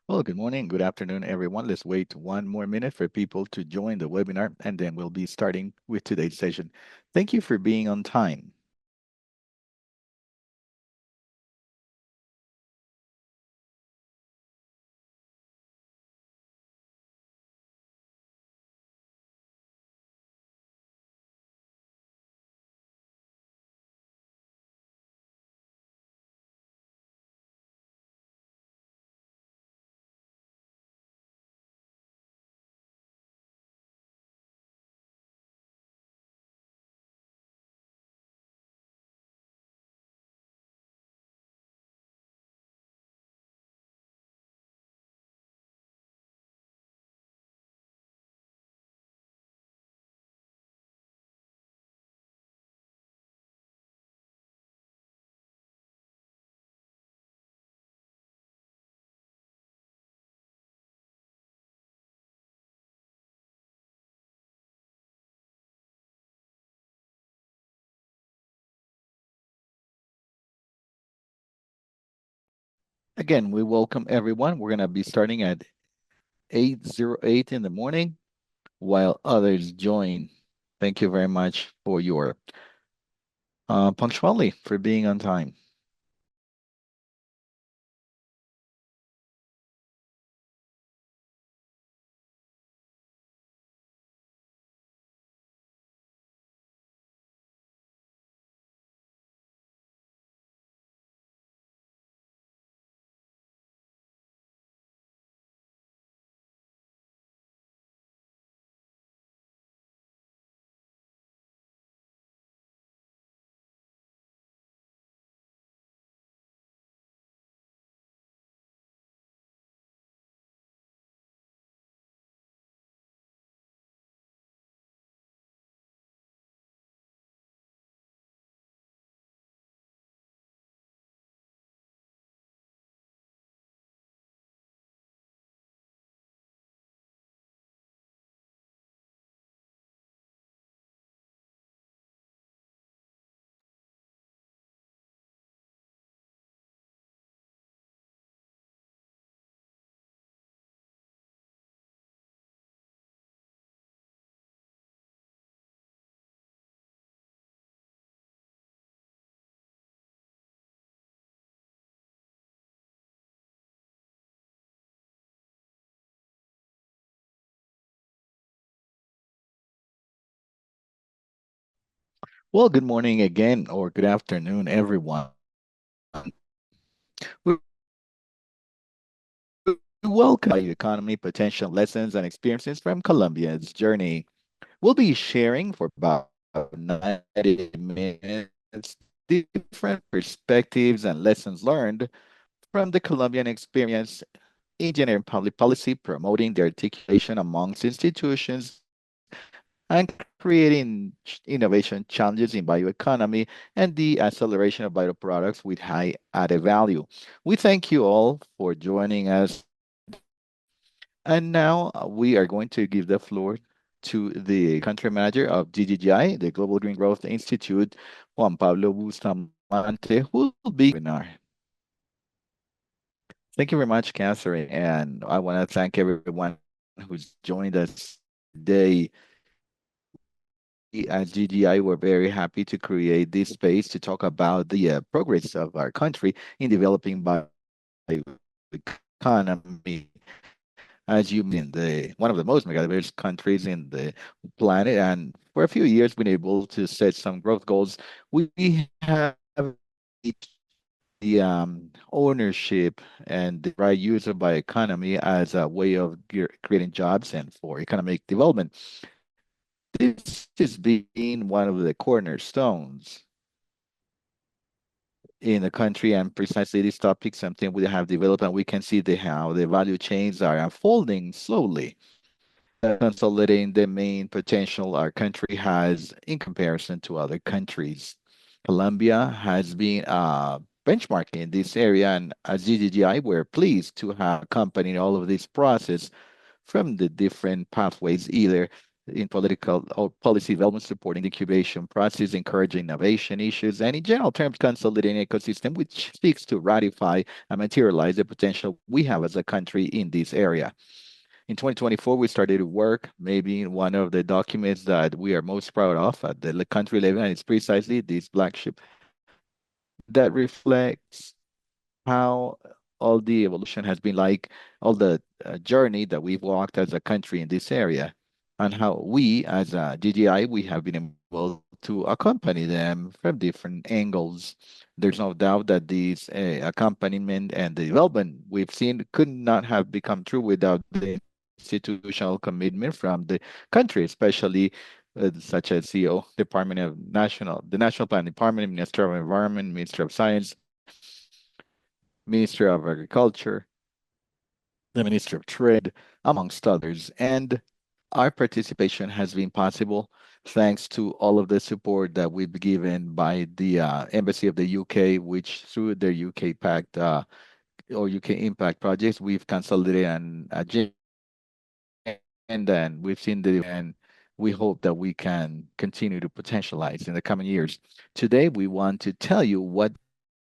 Well, good morning, good afternoon, everyone. Let's wait one more minute for people to join the webinar, and then we'll be starting with today's session. Thank you for being on time. Again, we welcome everyone. We're going to be starting at 8:08 in the morning while others join. Thank you very much for your punctuality, for being on time. Well, good morning again, or good afternoon, everyone. We welcome Bioeconomy potential lessons and experiences from Colombia's journey. We'll be sharing for about 90 minutes different perspectives and lessons learned from the Colombian experience in general public policy, promoting the articulation amongst institutions and creating innovation challenges in bioeconomy and the acceleration of bioproducts with high added value. We thank you all for joining us. And now we are going to give the floor to the country manager of GGGI, the Global Green Growth Institute, Juan Pablo Bustamante, who will be webinar. Thank you very much, Catherine. And I want to thank everyone who's joined us today. We at GGI, we're very happy to create this space to talk about the progress of our country in developing bioeconomy. As you in the one of the most megadiverse countries in the planet, and for a few years been able to set some growth goals. We have the ownership and the right use of bioeconomy as a way of creating jobs and for economic development. This has been one of the cornerstones in the country, and precisely this topic, something we have developed, and we can see how the value chains are unfolding slowly, consolidating the main potential our country has in comparison to other countries. Colombia has been a benchmark in this area, and as GGGI, we're pleased to have accompanied all of this process from the different pathways, either in political or policy development, supporting the incubation process, encouraging innovation issues, and in general terms, consolidating ecosystem, which speaks to ratify and materialize the potential we have as a country in this area. In 2024, we started to work maybe in one of the documents that we are most proud of at the country level, and it's precisely this Black Ship that reflects how all the evolution has been like, all the journey that we've walked as a country in this area, and how we, as a GGI, we have been able to accompany them from different angles. There's no doubt that these accompaniment and the development we've seen could not have become true without the institutional commitment from the country, especially such as CEO, Department of the National Planning Department, Minister of Environment, Minister of Science, Minister of Agriculture, the Minister of Trade, amongst others. And our participation has been possible thanks to all of the support that we've given by the Embassy of the UK, which through their UK Pact or UK Impact projects, we've consolidated an agenda and we've seen the development and we hope that we can continue to potentialize in the coming years. Today, we want to tell you what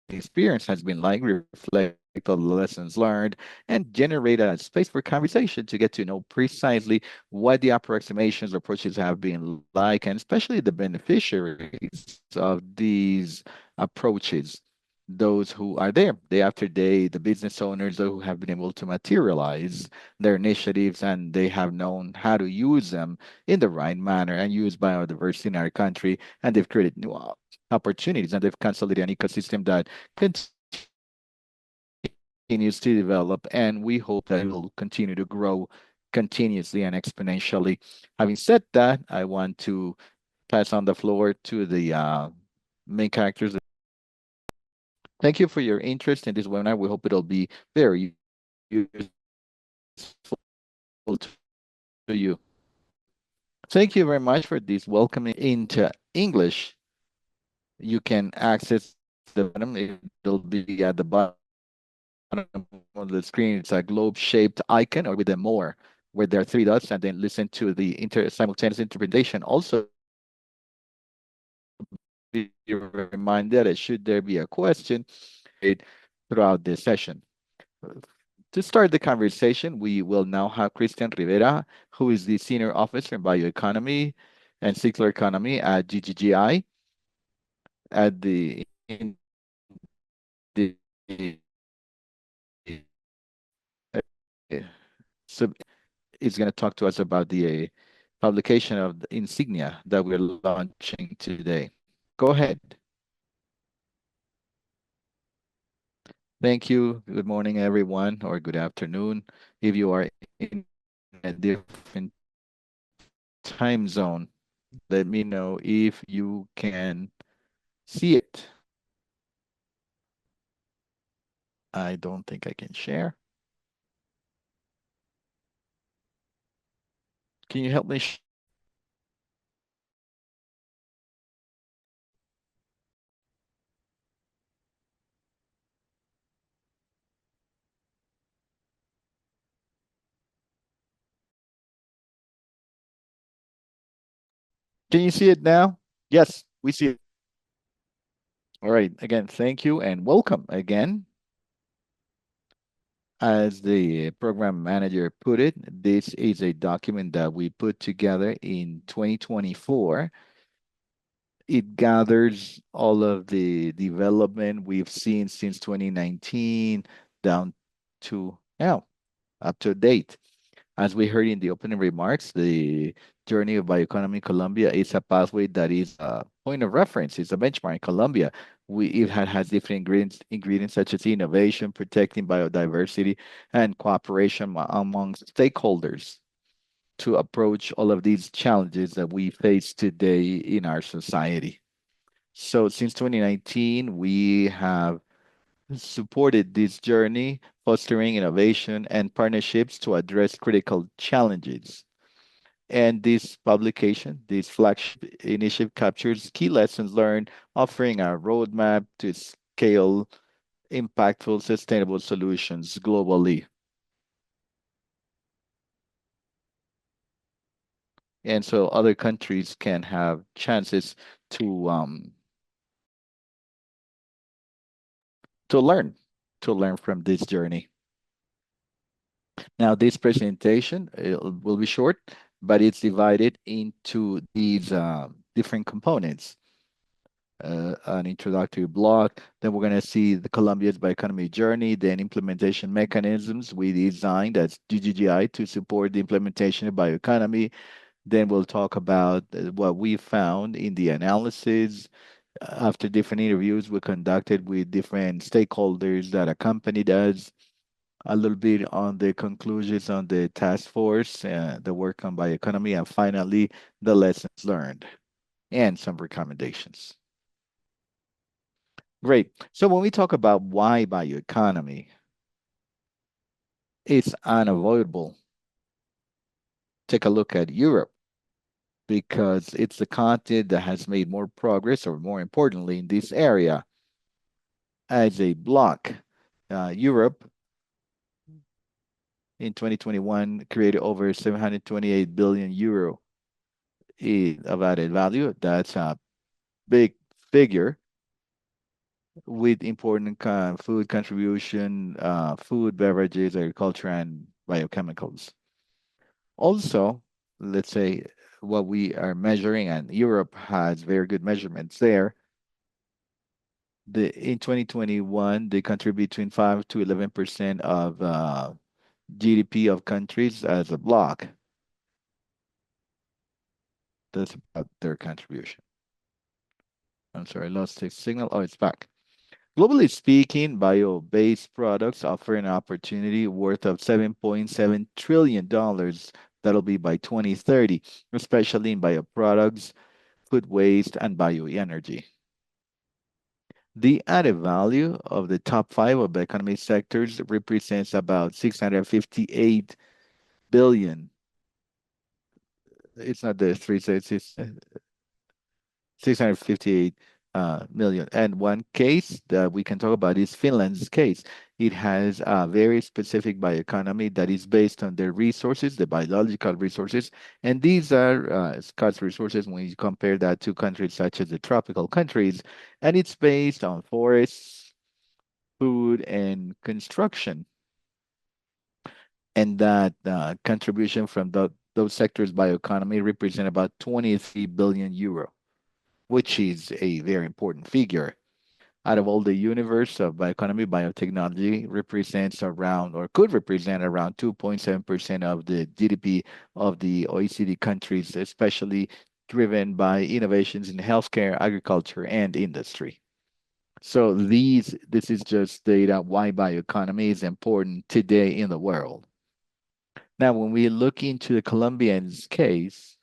the experience has been like, reflect on the lessons learned, and generate a space for conversation to get to know precisely what the approximations or approaches have been like, and especially the beneficiaries of these approaches, those who are there day after day, the business owners who have been able to materialize their initiatives and they have known how to use them in the right manner and use biodiversity in our country, and they've created new opportunities and they've consolidated an ecosystem that continues to develop, and we hope that it will continue to grow continuously and exponentially. Having said that, I want to pass on the floor to the main characters of this program. Thank you for your interest in this webinar. We hope it'll be very useful to you. Thank you very much for this welcoming into English. You can access the bottom. It'll be at the bottom of the screen. It's a globe-shaped icon, or with the more, where there are three dots, and then listen to the simultaneous interpretation. Also, be reminded that should there be a question, we will be sharing it throughout this session. To start the conversation, we will now have Christian Rivera, who is the Senior Officer in Bioeconomy and Circular Economy at GGGI at the sub is going to talk to us about the publication of the insignia that we're launching today. Go ahead. Thank you. Good morning, everyone, or good afternoon. If you are in a different time zone, let me know if you can see it. I don't think I can share. Can you help me? Can you see it now? Yes, we see it. All right. Again, thank you and welcome again. As the program manager put it, this is a document that we put together in 2024. It gathers all of the development we've seen since 2019 down to now, up to date. As we heard in the opening remarks, the journey of bioeconomy Colombia is a pathway that is a point of reference. It's a benchmark in Colombia. It has different ingredients such as innovation, protecting biodiversity, and cooperation among stakeholders to approach all of these challenges that we face today in our society. So since 2019, we have supported this journey, fostering innovation and partnerships to address critical challenges. And this publication, this flagship initiative, captures key lessons learned, offering a roadmap to scale impactful, sustainable solutions globally. and so other countries can have chances to um, to learn to learn from this journey. Now, this presentation will be short, but it's divided into these different components. An introductory block. Then we're going to see the Colombia's bioeconomy journey, then implementation mechanisms we designed as GGGI to support the implementation of bioeconomy. Then we'll talk about what we found in the analysis after different interviews we conducted with different stakeholders that accompanied us, a little bit on the conclusions on the task force, the work on bioeconomy, and finally, the lessons learned and some recommendations. Great. So when we talk about why bioeconomy, it's unavoidable. Take a look at Europe because it's the continent that has made more progress, or more importantly, in this area as a bloc. Europe in 2021 created over 728 billion euro of added value. That's a big figure with important food contribution, food, beverages, agriculture, and biochemicals. Also, let's say what we are measuring, and Europe has very good measurements there. In 2021, they contribute between 5 to 11% of GDP of countries as a bloc. That's about their contribution. I'm sorry, I lost the signal. Oh, it's back. Globally speaking, bio-based products offer an opportunity worth of $7.7 trillion. That'll be by 2030, especially in bioproducts, food waste, and bioenergy. The added value of the top five of the economic sectors represents about 658 billion. It's not the three, so it's 658 million. And one case that we can talk about is Finland's case. It has a very specific bioeconomy that is based on their resources, the biological resources. And these are scarce resources when you compare that to countries such as the tropical countries. And it's based on forests, food, and construction. And that contribution from those sectors bioeconomy represent about 23 billion euro, which is a very important figure. Out of all the universe of bioeconomy, biotechnology represents around, or could represent around 2.7% of the GDP of the OECD countries, especially driven by innovations in healthcare, agriculture, and industry. So this is just data why bioeconomy is important today in the world. Now, when we look into the Colombian case,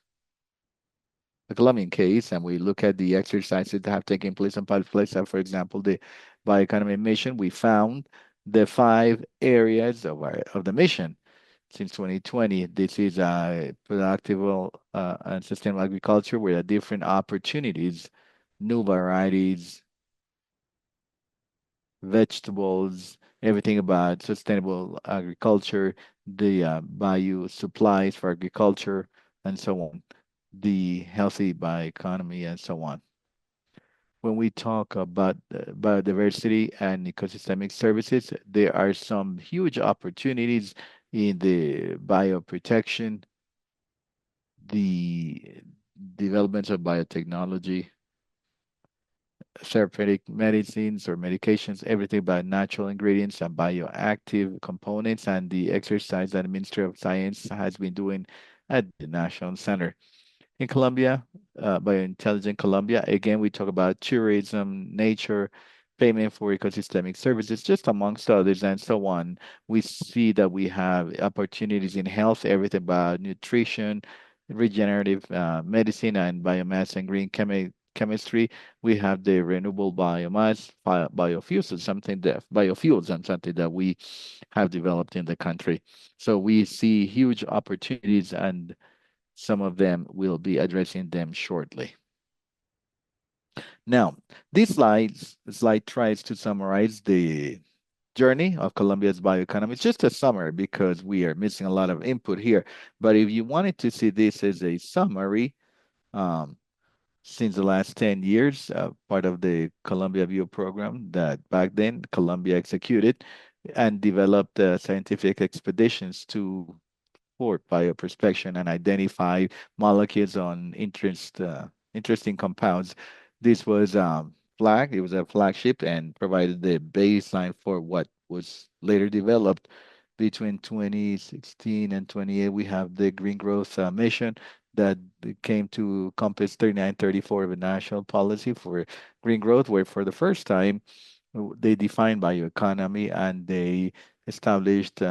and we look at the exercises that have taken place in public places, for example, the bioeconomy mission, we found the five areas of the mission since 2020. This is productive and sustainable agriculture with different opportunities, new varieties, vegetables, everything about sustainable agriculture, the bio supplies for agriculture, and so on, the healthy bioeconomy, and so on. When we talk about biodiversity and ecosystemic services, there are some huge opportunities in the bioprotection, the development of biotechnology, therapeutic medicines or medications, everything about natural ingredients and bioactive components, and the exercise that the Ministry of Science has been doing at the National Center. In Colombia, Biointelligent Colombia, again, we talk about tourism, nature, payment for ecosystemic services, just amongst others, and so on. We see that we have opportunities in health, everything about nutrition, regenerative medicine, and biomass and green chemistry. We have the renewable biomass, biofuels, and something that we have developed in the country. So we see huge opportunities, and some of them will be addressing them shortly. Now, this slide tries to summarize the journey of Colombia's bioeconomy. It's just a summary because we are missing a lot of input here. But if you wanted to see this as a summary, um, since the last 10 years, part of the Colombia View program that back then Colombia executed and developed scientific expeditions to for bioprospection and identify molecules on interesting compounds. This was it was a flagship and provided the baseline for what was later developed. Between 2016 and 28, we have the Green Growth Mission that came to compass 3934 of a national policy for green growth, where for the first time they defined bioeconomy and they established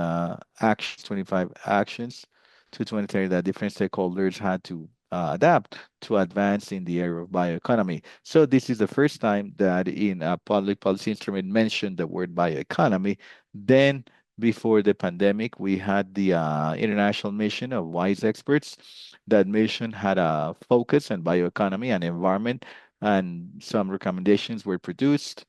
actions, 25 actions to 2030 that different stakeholders had to adapt to advance in the area of bioeconomy. So this is the first time that in a public policy instrument mentioned the word bioeconomy. Then before the pandemic, we had the international mission of WISE experts. That mission had a focus on bioeconomy and environment, and some recommendations were produced.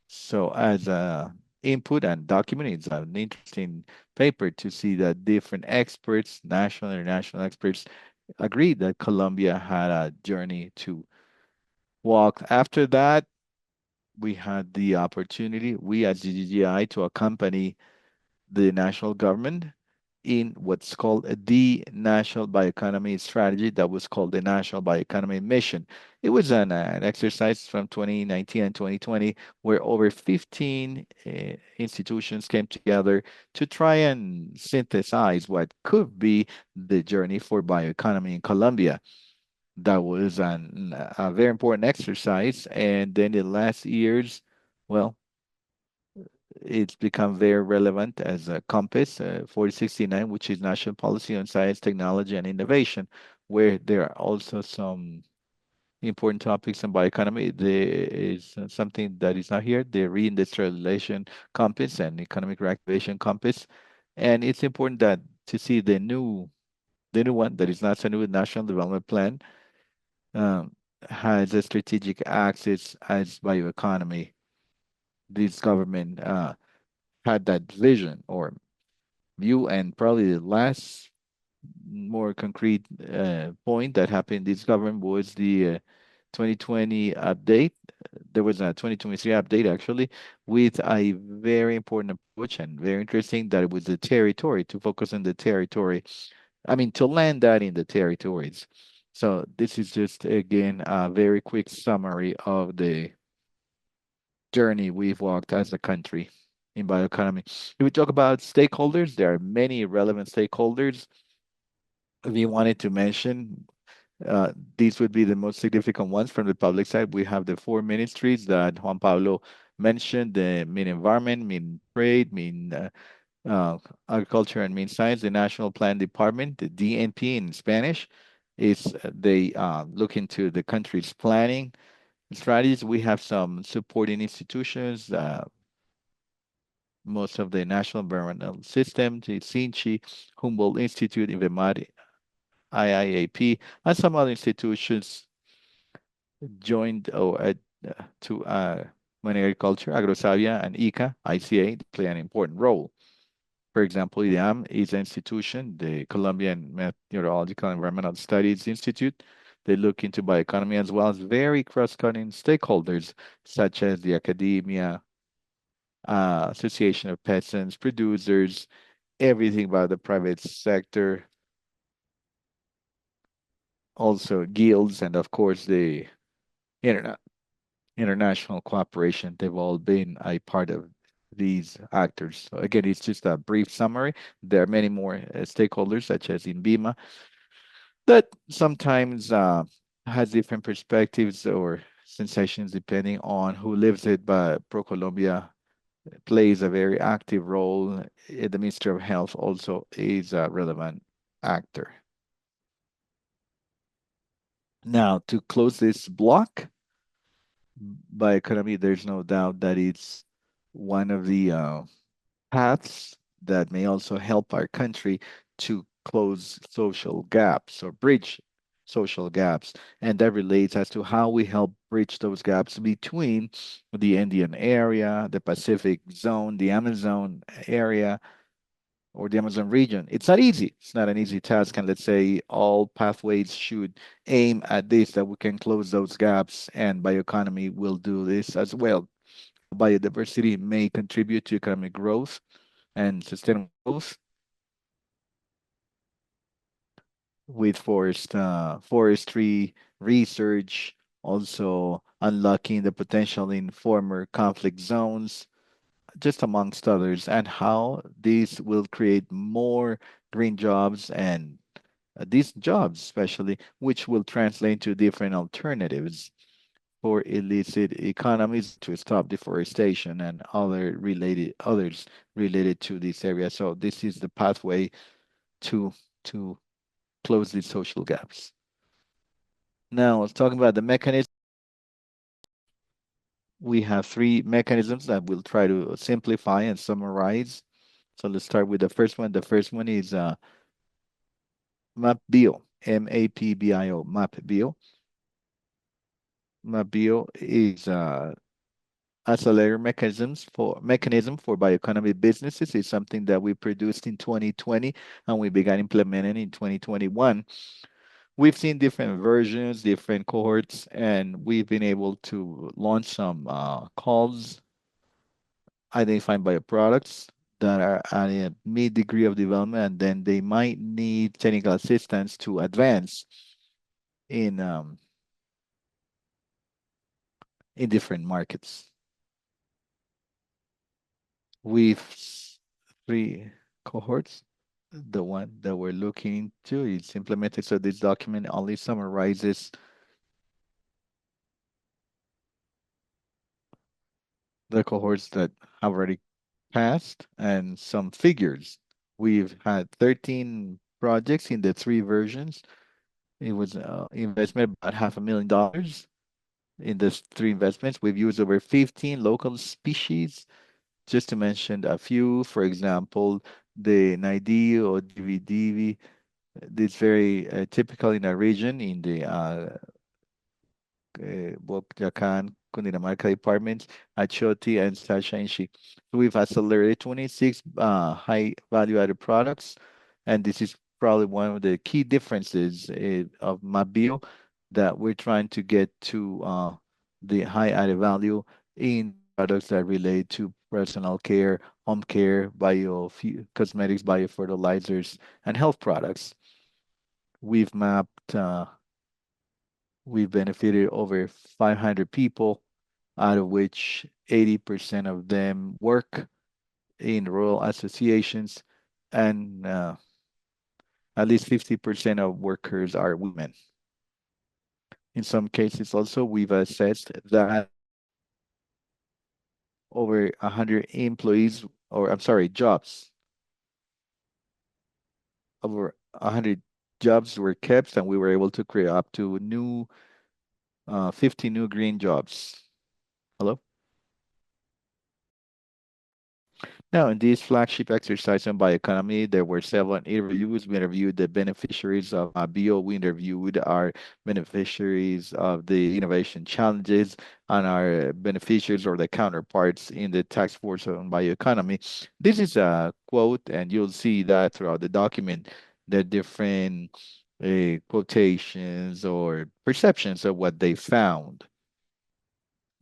So as a input and document, it's an interesting paper to see that different experts, national and international experts, agreed that Colombia had a journey to walk. After that, we had the opportunity, we as GGGI, to accompany the national government in what's called the National Bioeconomy Strategy that was called the National Bioeconomy Mission. It was an exercise from 2019 and 2020 where over 15 institutions came together to try and synthesize what could be the journey for bioeconomy in Colombia. That was a very important exercise. And then in the last years, well, it's become very relevant as a compass 4069, which is national policy on science, technology, and innovation, where there are also some important topics on bioeconomy. There is something that is not here, the reindustrialization compass and economic reactivation compass. And it's important that to see the new one that is not so new national development plan um, has a strategic axis as bioeconomy. This government had that vision or view. And probably the last more concrete point that happened in this government was the 2020 update. There was a 2023 update actually with a very important approach and very interesting that it was the territory, to focus on the territory. I mean, to land that in the territories. So this is just again a very quick summary of the journey we've walked as a country in bioeconomy. If we talk about stakeholders, there are many relevant stakeholders. If you wanted to mention, these would be the most significant ones from the public side. We have the four ministries that Juan Pablo mentioned, the Min Environment, Min Trade, Min Agriculture, and Min Science. The National Plan Department, the DNP in Spanish, is they look into the country's planning strategies. We have some supporting institutions, most of the National Environmental System, the SINCHI, Humboldt Institute, INVEMAR, IIAP, and some other institutions joined to Money Agriculture, AgroSavia, and ICA, ICA play an important role. For example, IDEAM is an institution, the Colombian Meteorological and Environmental Studies Institute. They look into bioeconomy as well as very cross-cutting stakeholders, such as the academia, association of peasants, producers, everything about the private sector, also guilds, and of course the internet, international cooperation. They've all been a part of these actors. So again, it's just a brief summary. There are many more stakeholders, such as INVIMA, that sometimes has different perspectives or sensations depending on who lives it, but ProColombia plays a very active role. The Ministry of Health also is a relevant actor. Now, to close this block, bioeconomy, there's no doubt that it's one of the paths that may also help our country to close social gaps or bridge social gaps, and that relates as to how we help bridge those gaps between the Indian area, the Pacific zone, the Amazon area, or the Amazon region. It's not easy. It's not an easy task. And let's say all pathways should aim at this, that we can close those gaps, and bioeconomy will do this as well. Biodiversity may contribute to economic growth and sustainable growth with forestry research, also unlocking the potential in former conflict zones, just amongst others, and how these will create more green jobs and these jobs, especially, which will translate to different alternatives for illicit economies to stop deforestation and others related to this area. So this is the pathway to to close these social gaps. Now, let's talk about the mechanism. We have three mechanisms that we'll try to simplify and summarize. So let's start with the first one. The first one is MAPBio, MAPBIO, MAPBio. MAPBio is accelerator mechanism for bioeconomy businesses. Is something that we produced in 2020 and we began implementing in 2021. We've seen different versions, different cohorts, and we've been able to launch some calls identifying bioproducts that are at a mid degree of development, and then they might need technical assistance to advance in um, in different markets. With three cohorts. The one that we're looking into is implemented. So this document only summarizes the cohorts that have already passed and some figures. We've had 13 projects in the three versions. It was investment about $500,000 in the three investments. We've used over 15 local species, just to mention a few. For example, the Naidi or DVD. It's very typical in our region in the Boyacan, Cundinamarca departments, Achoti and Sashanshi. So we've accelerated 26 high value added products, and this is probably one of the key differences of Mabio, that we're trying to get to the high added value in the products that relate to personal care, home care, cosmetics, biofertilizers, and health products. We've mapped We've benefited over 500 people, out of which 80% of them work in rural associations, and at least 50% of workers are women. In some cases, also, we've assessed that over 100 employees, or I'm sorry, jobs, over 100 jobs were kept, and we were able to create up to 50 new green jobs. Hello? Now, in this flagship exercise on bioeconomy, there were several interviews. We interviewed the beneficiaries of Bio. We interviewed our beneficiaries of the innovation challenges and our beneficiaries or the counterparts in the task force on bioeconomy. This is a quote, and you'll see that throughout the document, the different quotations or perceptions of what they found.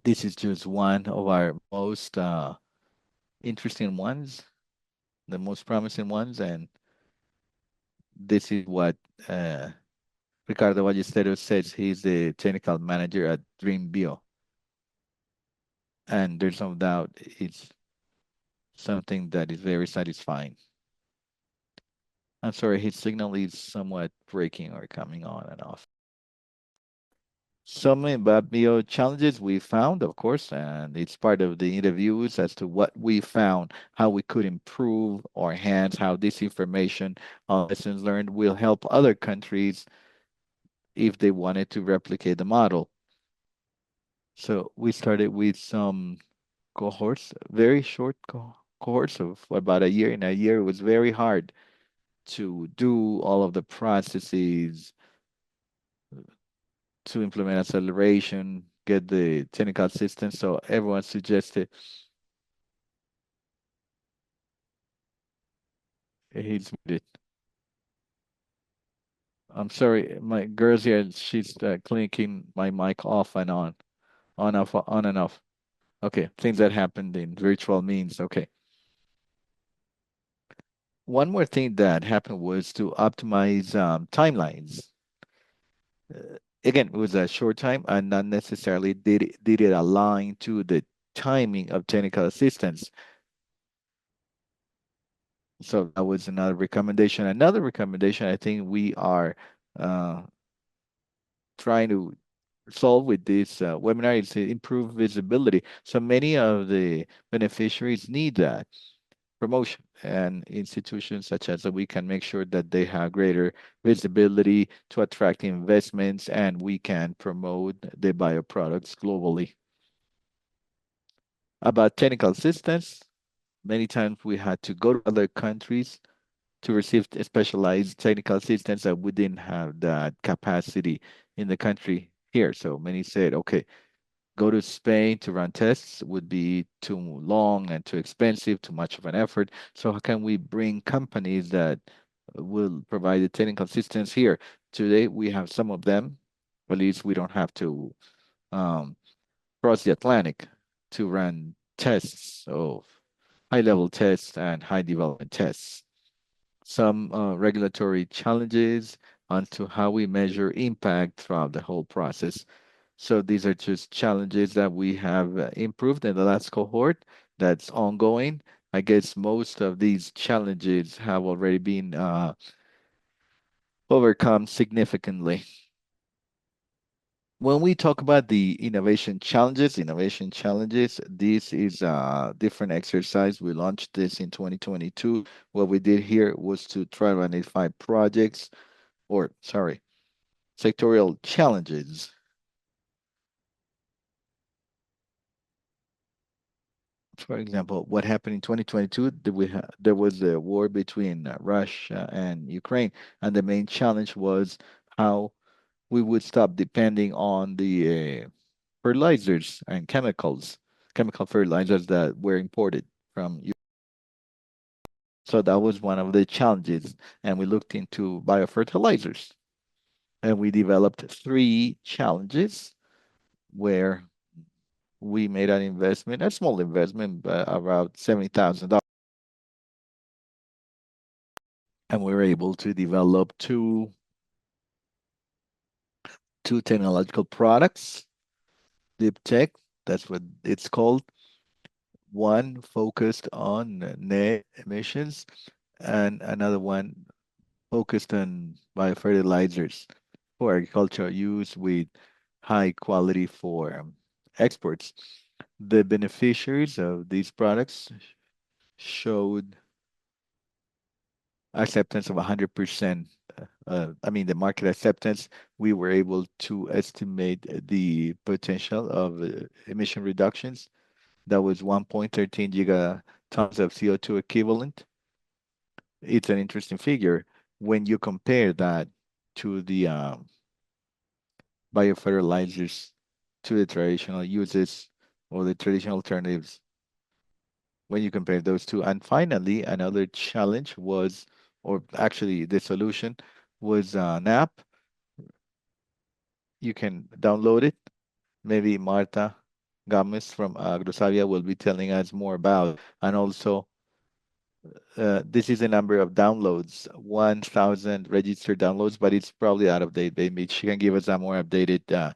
This is just one of our most interesting ones, the most promising ones, and this is what uh, Ricardo Ballesteros says. He's the technical manager at Dream Bio, and there's no doubt it's something that is very satisfying. I'm sorry, his signal is somewhat breaking or coming on and off. Some about bio challenges we found, of course, and it's part of the interviews as to what we found, how we could improve or enhance, how this information on lessons learned will help other countries if they wanted to replicate the model. So we started with some cohorts, very short cohorts of about a year. In a year, it was very hard to do all of the processes to implement acceleration, get the technical assistance. So everyone suggested he's muted. I'm sorry, my girl's here. She's clicking my mic off and on off, on and off. Okay, things that happened in virtual means. Okay. One more thing that happened was to optimize timelines. Again, it was a short time and not necessarily did it align to the timing of technical assistance. So that was another recommendation. Another recommendation I think we are uh, trying to solve with this webinar is to improve visibility. So many of the beneficiaries need that promotion, and institutions such as that we can make sure that they have greater visibility to attract investments, and we can promote the bioproducts globally. About technical assistance, many times we had to go to other countries to receive specialized technical assistance that we didn't have that capacity in the country here. So many said, okay, go to Spain to run tests would be too long and too expensive, too much of an effort. So how can we bring companies that will provide the technical assistance here? Today we have some of them. At least we don't have to um, cross the Atlantic to run tests of high-level tests and high development tests. Some regulatory challenges onto how we measure impact throughout the whole process. So these are just challenges that we have improved in the last cohort that's ongoing. I guess most of these challenges have already been overcome significantly. When we talk about the innovation challenges, this is a different exercise. We launched this in 2022. What we did here was to try to identify projects, or sorry, sectorial challenges. For example, what happened in 2022, there was a war between Russia and Ukraine, and the main challenge was how we would stop depending on the fertilizers and chemical fertilizers that were imported from Ukraine. So that was one of the challenges, and we looked into biofertilizers, and we developed three challenges where we made an investment, a small investment, around $70,000, and we were able to develop two technological products, deep tech, that's what it's called. One focused on net emissions, and another one focused on biofertilizers for agricultural use with high quality for exports. The beneficiaries of these products showed acceptance of 100%. I mean, the market acceptance, we were able to estimate the potential of emission reductions. That was 1.13 gigatons of CO2 equivalent. It's an interesting figure when you compare that to the biofertilizers, to the traditional uses or the traditional alternatives, when you compare those two. And finally, another challenge was, or actually the solution was an app. You can download it. Maybe Marta Gomez from Agrosavia will be telling us more about. And also, this is the number of downloads, 1,000 registered downloads, but it's probably out of date. Maybe she can give us a more updated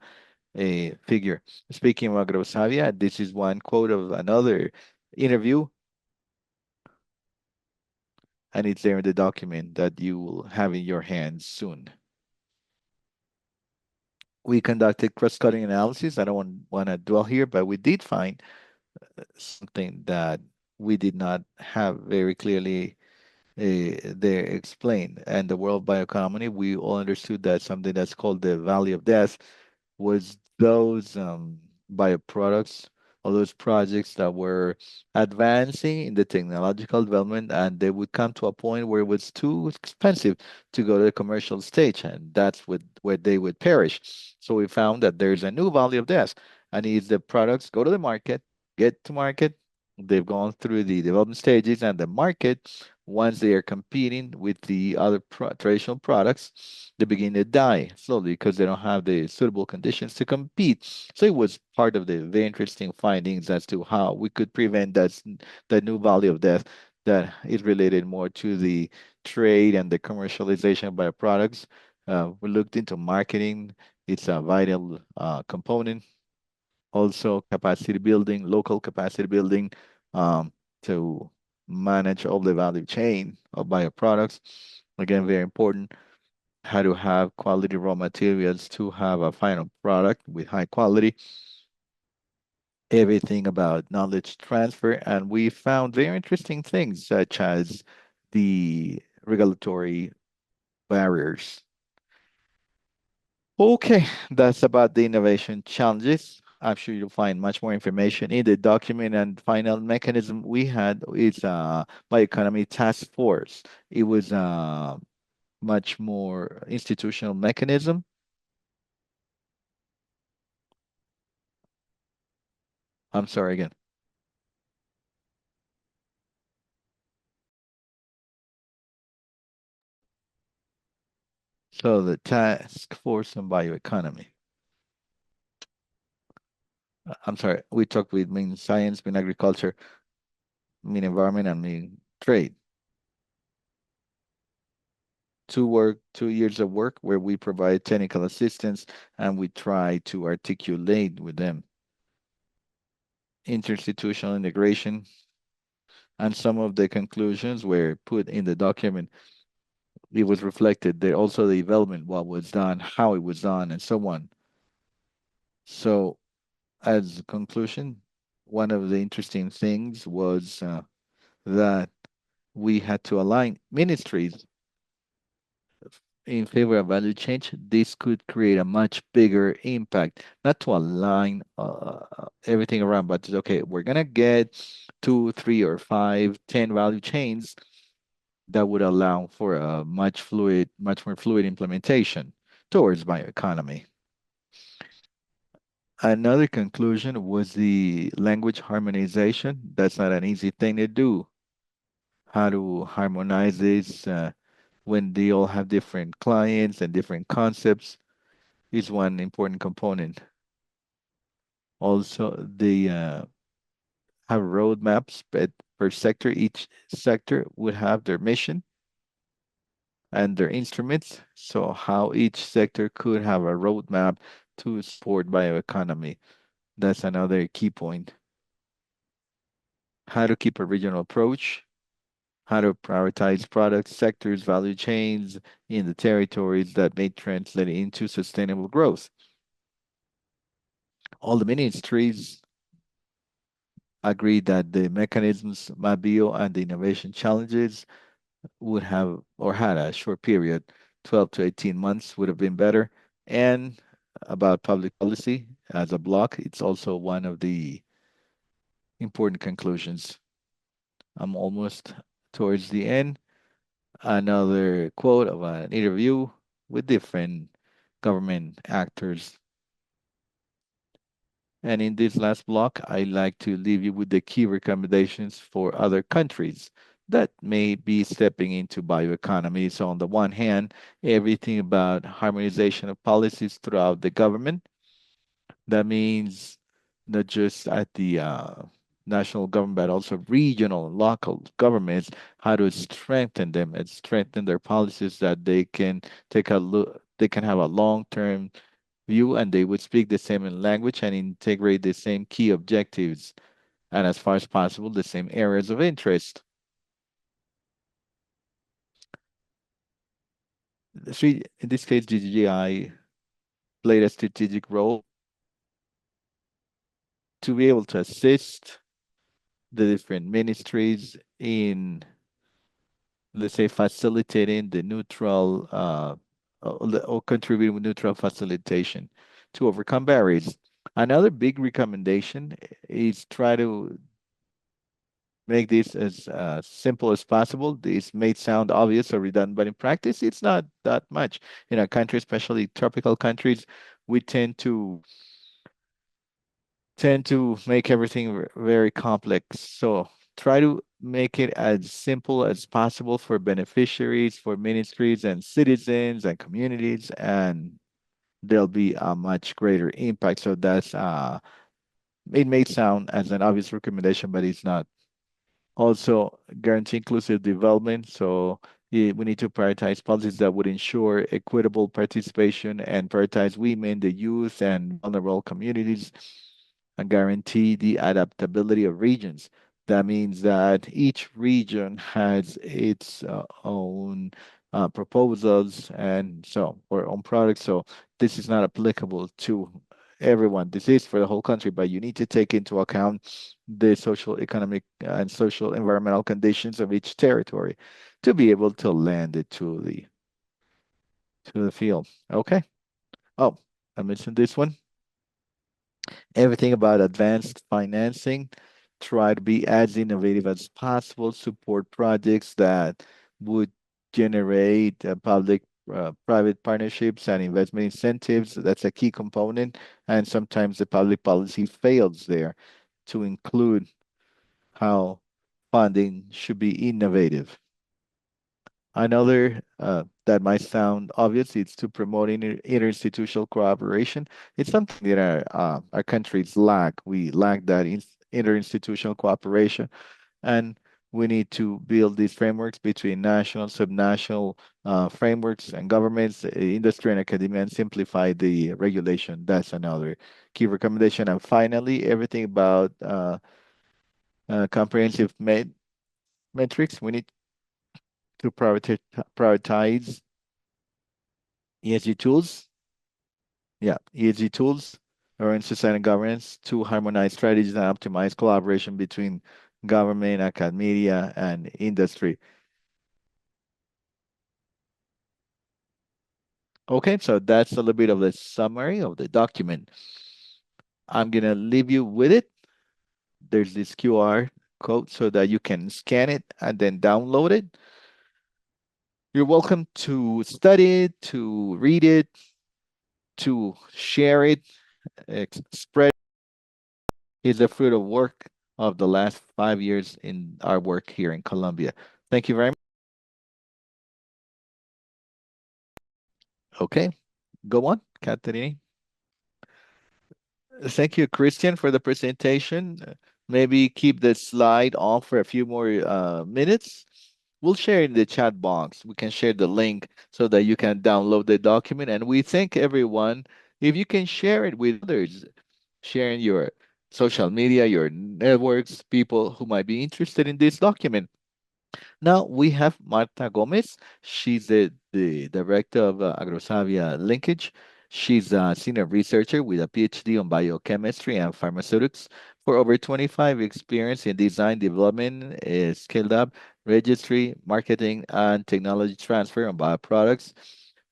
a figure. Speaking of Agrosavia, this is one quote of another interview, and it's there in the document that you will have in your hands soon. We conducted cross-cutting analysis. I don't want to dwell here, but we did find something that we did not have very clearly there explained. And the World Bioeconomy, we all understood that something that's called the Valley of Death was those bioproducts all those projects that were advancing in the technological development, and they would come to a point where it was too expensive to go to the commercial stage, and that's where they would perish. So we found that there's a new value of death, and is the products go to the market, get to market. They've gone through the development stages, and the market, once they are competing with the other traditional products, they begin to die slowly because they don't have the suitable conditions to compete. So it was part of the very interesting findings as to how we could prevent that new valley of death that is related more to the trade and the commercialization of bioproducts. We looked into marketing. It's a vital component. Also, capacity building, local capacity building, to manage all the value chain of bioproducts. Again, very important. How to have quality raw materials to have a final product with high quality. Everything about knowledge transfer. And we found very interesting things such as the regulatory barriers. Okay, that's about the innovation challenges. I'm sure you'll find much more information in the document. And final mechanism we had is bioeconomy task force. It was a much more institutional mechanism. I'm sorry again. So the task force on bioeconomy. I'm sorry, we talked with mean science, mean agriculture, mean environment, and mean trade. 2 years of work where we provide technical assistance and we try to articulate with them interinstitutional integration. And some of the conclusions were put in the document. It was reflected there also the development, what was done, how it was done, and so on. So, as a conclusion, one of the interesting things was that we had to align ministries in favor of value change. This could create a much bigger impact, not to align everything around, but okay, we're gonna get two, three, or five, 10 value chains that would allow for a much more fluid implementation towards bioeconomy. Another conclusion was the language harmonization. That's not an easy thing to do. How to harmonize this when they all have different clients and different concepts is one important component. Also, they have roadmaps, but per sector, each sector would have their mission and their instruments. So how each sector could have a roadmap to support bioeconomy. That's another key point. How to keep a regional approach, how to prioritize products, sectors, value chains in the territories that may translate into sustainable growth. All the ministries agreed that the mechanisms, Mabio, and the innovation challenges would have or had a short period, 12 to 18 months would have been better. And about public policy as a block, it's also one of the important conclusions. I'm almost towards the end. Another quote of an interview with different government actors. And in this last block, I like to leave you with the key recommendations for other countries that may be stepping into bioeconomy. So on the one hand, everything about harmonization of policies throughout the government. That means not just at the national government, but also regional and local governments, how to strengthen them and strengthen their policies that they can take a look, they can have a long-term view and they would speak the same language and integrate the same key objectives and as far as possible the same areas of interest. In this case, GGI played a strategic role to be able to assist the different ministries in, let's say, facilitating the neutral or contributing with neutral facilitation to overcome barriers. Another big recommendation is try to make this as simple as possible. This may sound obvious or redundant, but in practice, it's not that much. In our country, especially tropical countries, we tend to make everything very complex. So try to make it as simple as possible for beneficiaries, for ministries and citizens and communities, and there'll be a much greater impact. So that's it may sound as an obvious recommendation, but it's not. Also, guarantee inclusive development. So we need to prioritize policies that would ensure equitable participation and prioritize women, the youth, and vulnerable communities, and guarantee the adaptability of regions. That means that each region has its own proposals and so or own products. So this is not applicable to everyone. This is for the whole country, but you need to take into account the social, economic, and social environmental conditions of each territory to be able to land it to the field. Okay. Oh, I mentioned this one. Everything about advanced financing. Try to be as innovative as possible. Support projects that would generate public private partnerships and investment incentives. That's a key component. And sometimes the public policy fails there to include how funding should be innovative. Another that might sound obvious is to promote interinstitutional cooperation. It's something that our countries lack. We lack that interinstitutional cooperation, and we need to build these frameworks between national, subnational frameworks and governments, industry and academia, and simplify the regulation. That's another key recommendation. And finally, everything about comprehensive metrics. We need to prioritize ESG tools. Yeah, ESG tools are in society and governance to harmonize strategies and optimize collaboration between government, academia, and industry. Okay, so that's a little bit of the summary of the document. I'm gonna leave you with it. There's this QR code so that you can scan it and then download it. You're welcome to study it, to read it, to share it, spread is the fruit of work of the last 5 years in our work here in Colombia. Thank you very much. Okay, go on, Catherine. Thank you, Christian, for the presentation. Maybe keep the slide on for a few more minutes. We'll share in the chat box. We can share the link so that you can download the document. And we thank everyone if you can share it with others, sharing your social media, your networks, people who might be interested in this document. Now we have Marta Gomez. She's the director of AgroSavia Linkage. She's a senior researcher with a PhD on biochemistry and pharmaceutics. For over 25 experience in design development, scaled up registry, marketing, and technology transfer on bioproducts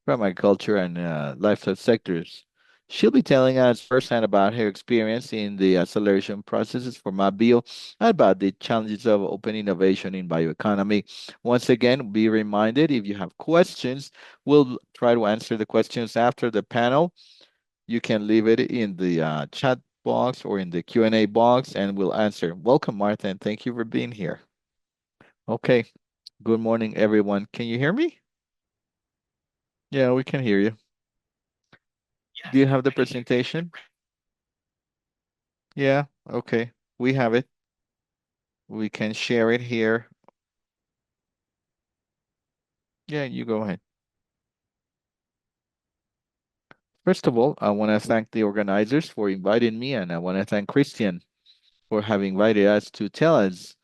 from agriculture and livestock sectors. She'll be telling us firsthand about her experience in the acceleration processes for MapBio and about the challenges of open innovation in bioeconomy. Once again, be reminded if you have questions, we'll try to answer the questions after the panel. You can leave it in the chat box or in the Q&A box and we'll answer. Welcome, Martha, and thank you for being here. Okay, good morning, everyone. Can you hear me? Yeah, we can hear you. Do you have the presentation? Yeah, okay. We have it. We can share it here. Yeah, you go ahead. First of all, I want to thank the organizers for inviting me, and I want to thank Christian for having invited us to tell us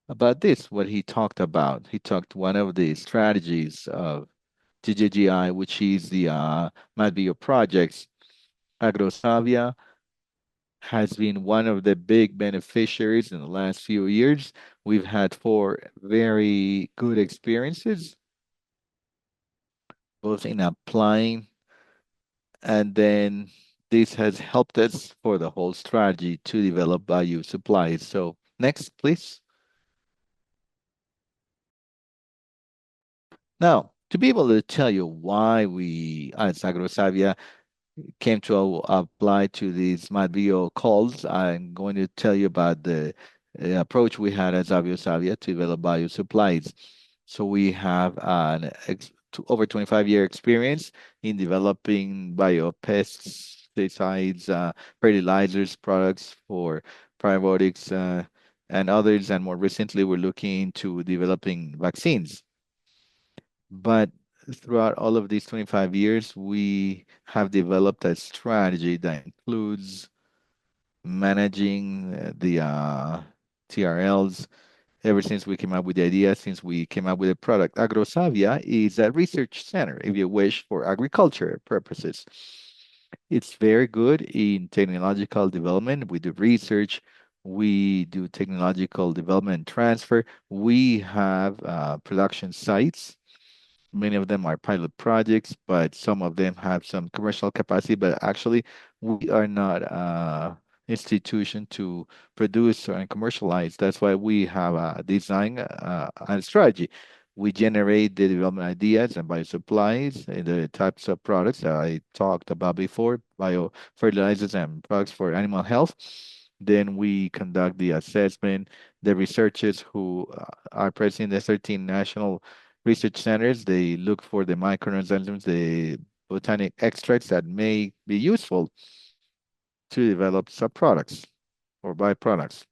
about this, what he talked about. He talked one of the strategies of GGGI, which is the might be your projects. AgroSavia has been one of the big beneficiaries in the last few years. We've had four very good experiences, both in applying and then This has helped us for the whole strategy to develop value supplies. So next, please. Now, to be able to tell you why we as AgroSavia came to apply to these MadBio calls, I'm going to tell you about the approach we had as Avio Savia to develop bio supplies. So we have an over 25-year experience in developing biopesticides, fertilizers, products for probiotics, and others. And more recently, we're looking into developing vaccines. But throughout all of these 25 years, we have developed a strategy that includes managing the TRLs ever since we came up with the idea, since we came up with the product. AgroSavia is a research center, if you wish, for agriculture purposes. It's very good in technological development. We do research, we do technological development and transfer. We have production sites. Many of them are pilot projects, but some of them have some commercial capacity. But actually, we are not institution to produce and commercialize. That's why we have a design and strategy. We generate the development ideas and bio supplies, the types of products that I talked about before, bio fertilizers and products for animal health. Then we conduct the assessment. The researchers who are present in the 13 national research centers, they look for the microorganisms, the botanic extracts that may be useful to develop subproducts or byproducts.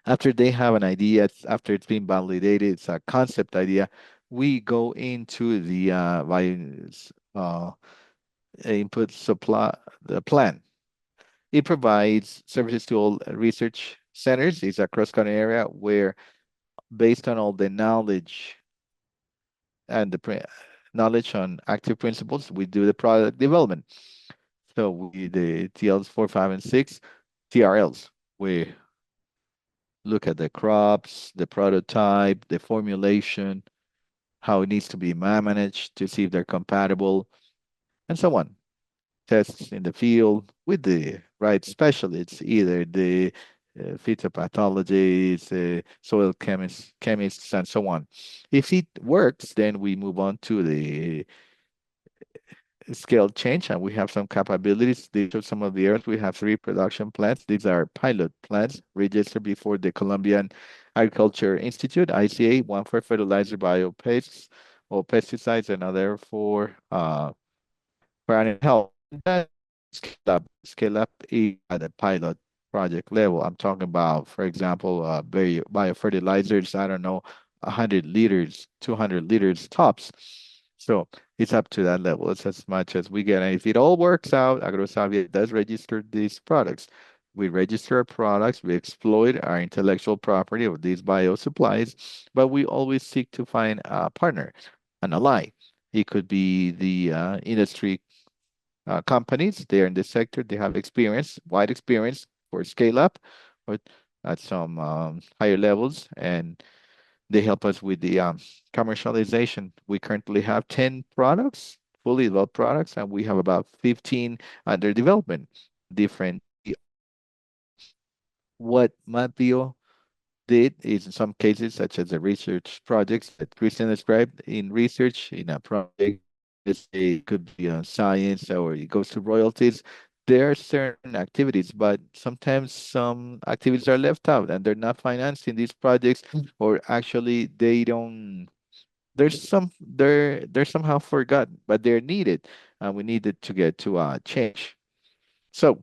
After they have an idea, after it's been validated, it's a concept idea, we go into the uh, input supply, the plan. It provides services to all research centers. It's a cross-cutting area where, based on all the knowledge and the knowledge on active principles, we do the product development. So we the TLs 4, 5, and 6, TRLs. We look at the crops, the prototype, the formulation, how it needs to be managed to see if they're compatible, and so on. Tests in the field with the right specialists, either the phytopathologists, soil chemists, and so on. If it works, then we move on to the scale change, and we have some capabilities. These are some of the areas. We have 3 production plants. These are pilot plants registered before the Colombian Agriculture Institute, ICA, one for fertilizer biopestes or pesticides, another for animal health. That scale up is at a pilot project level. I'm talking about, for example, biofertilizers, I don't know, 100 liters, 200 liters tops. So it's up to that level. It's as much as we get. And if it all works out, AgroSavia does register these products. We register our products, we exploit our intellectual property of these bio supplies, but we always seek to find a partner, an ally. It could be the industry companies. They're in this sector. They have experience, wide experience for scale up, but at some higher levels, and they help us with the commercialization. We currently have 10 products, fully developed products, and we have about 15 under development, different TRLs. What Matbio did is in some cases, such as the research projects that Christian described in research in a project, let's say it could be on science or it goes to royalties. There are certain activities, but sometimes some activities are left out and they're not financed in these projects, or actually they don't. They're somehow forgotten, but they're needed, and we needed to get to change. So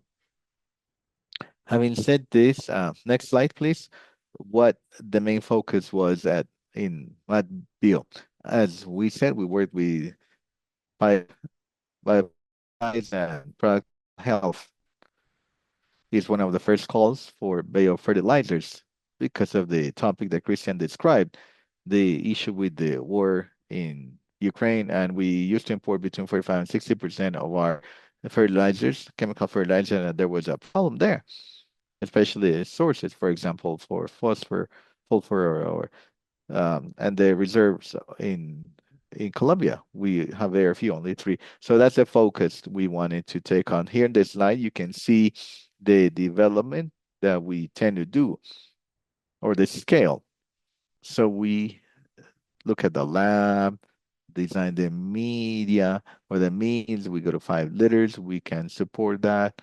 having said this, next slide, please. What the main focus was at in what deal? As we said, we worked with bio, biopesticides and product health is one of the first calls for biofertilizers because of the topic that Christian described, the issue with the war in Ukraine, and we used to import between 45 and 60% of our fertilizers, chemical fertilizer, and there was a problem there, especially sources, for example, for phosphor, sulfur, or and the reserves in in Colombia. We have very few, only three. So that's the focus we wanted to take on. Here in this slide, you can see the development that we tend to do or the scale. So we look at the lab, design the media or the means. We go to 5 liters. We can support that.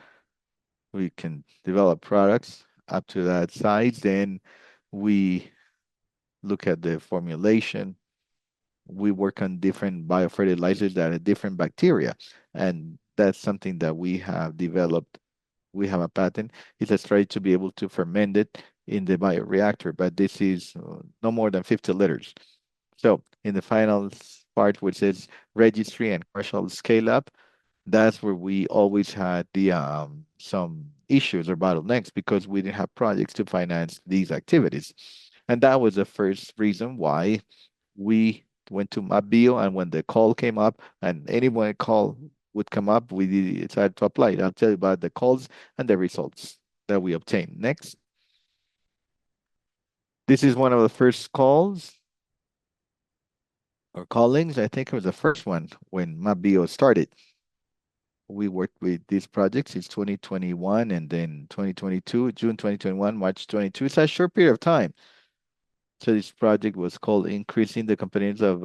We can develop products up to that size. Then we look at the formulation. We work on different biofertilizers that are different bacteria. And that's something that we have developed. We have a patent. It's a strategy to be able to ferment it in the bioreactor, but this is no more than 50 liters. So in the final part, which is registry and commercial scale up, that's where we always had the some issues or bottlenecks because we didn't have projects to finance these activities. And that was the first reason why we went to Mapbio, and when the call came up, and anyone call would come up, we decided to apply it. I'll tell you about the calls and the results that we obtained. Next, this is one of the first calls or callings. I think it was the first one when Mapbio started. We worked with these projects since 2021 and then 2022, June 2021, March 22. It's a short period of time. So this project was called Increasing the Competence of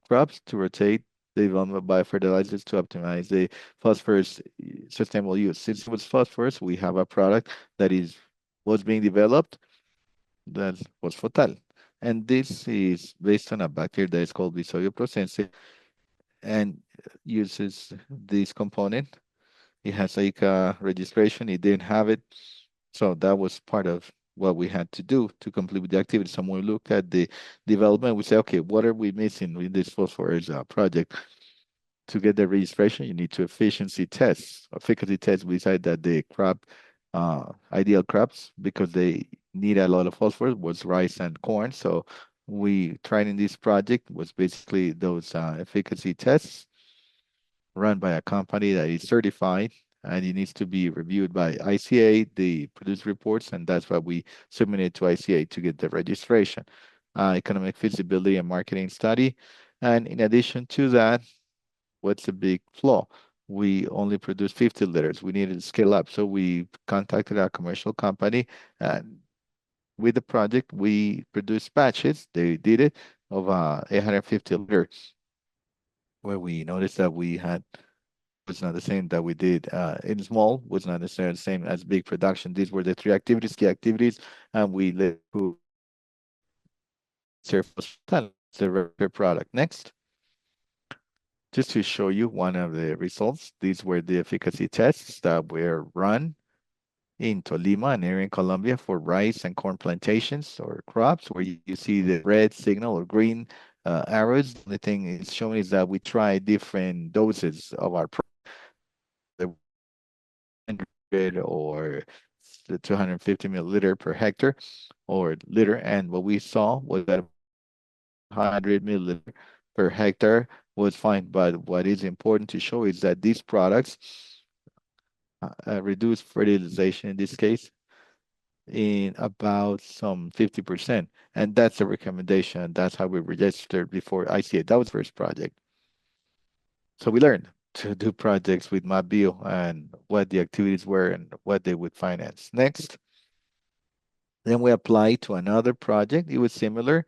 Crops to Rotate the Development of Biofertilizers to Optimize the Phosphorus Sustainable Use. Since it was phosphorus, we have a product that was being developed that was Fotal. And this is based on a bacteria that is called Bisodio prosense and uses this component. It has ICA registration. It didn't have it. So that was part of what we had to do to complete with the activity. So when we look at the development, we say, okay, what are we missing with this phosphorus project? To get the registration, you need to efficiency tests, efficacy tests. We decided that the crop, ideal crops, because they need a lot of phosphorus, was rice and corn. So we tried in this project was basically those efficacy tests run by a company that is certified and it needs to be reviewed by ICA. They produce reports, and that's why we submitted to ICA to get the registration. Economic feasibility and marketing study. And in addition to that, what's the big flaw? We only produce 50 liters. We needed to scale up. So we contacted our commercial company and with the project, we produced batches. They did it of 850 liters, where we noticed that we had was not the same that we did in small, was not necessarily the same as big production. These were the three activities, key activities, and we let who serve the record product. Next, just to show you one of the results, these were the efficacy tests that were run in Tolima, an area in Colombia for rice and corn plantations or crops, where you see the red signal or green arrows. The only thing is showing is that we try different doses of our product, the 100 or the 250 milliliter per hectare or liter. And what we saw was that 100 milliliter per hectare was fine. But what is important to show is that these products reduce fertilization in this case in about some 50%. And that's a recommendation. That's how we registered before ICA. That was the first project. So we learned to do projects with MapBio and what the activities were and what they would finance. Next, then we applied to another project. It was similar.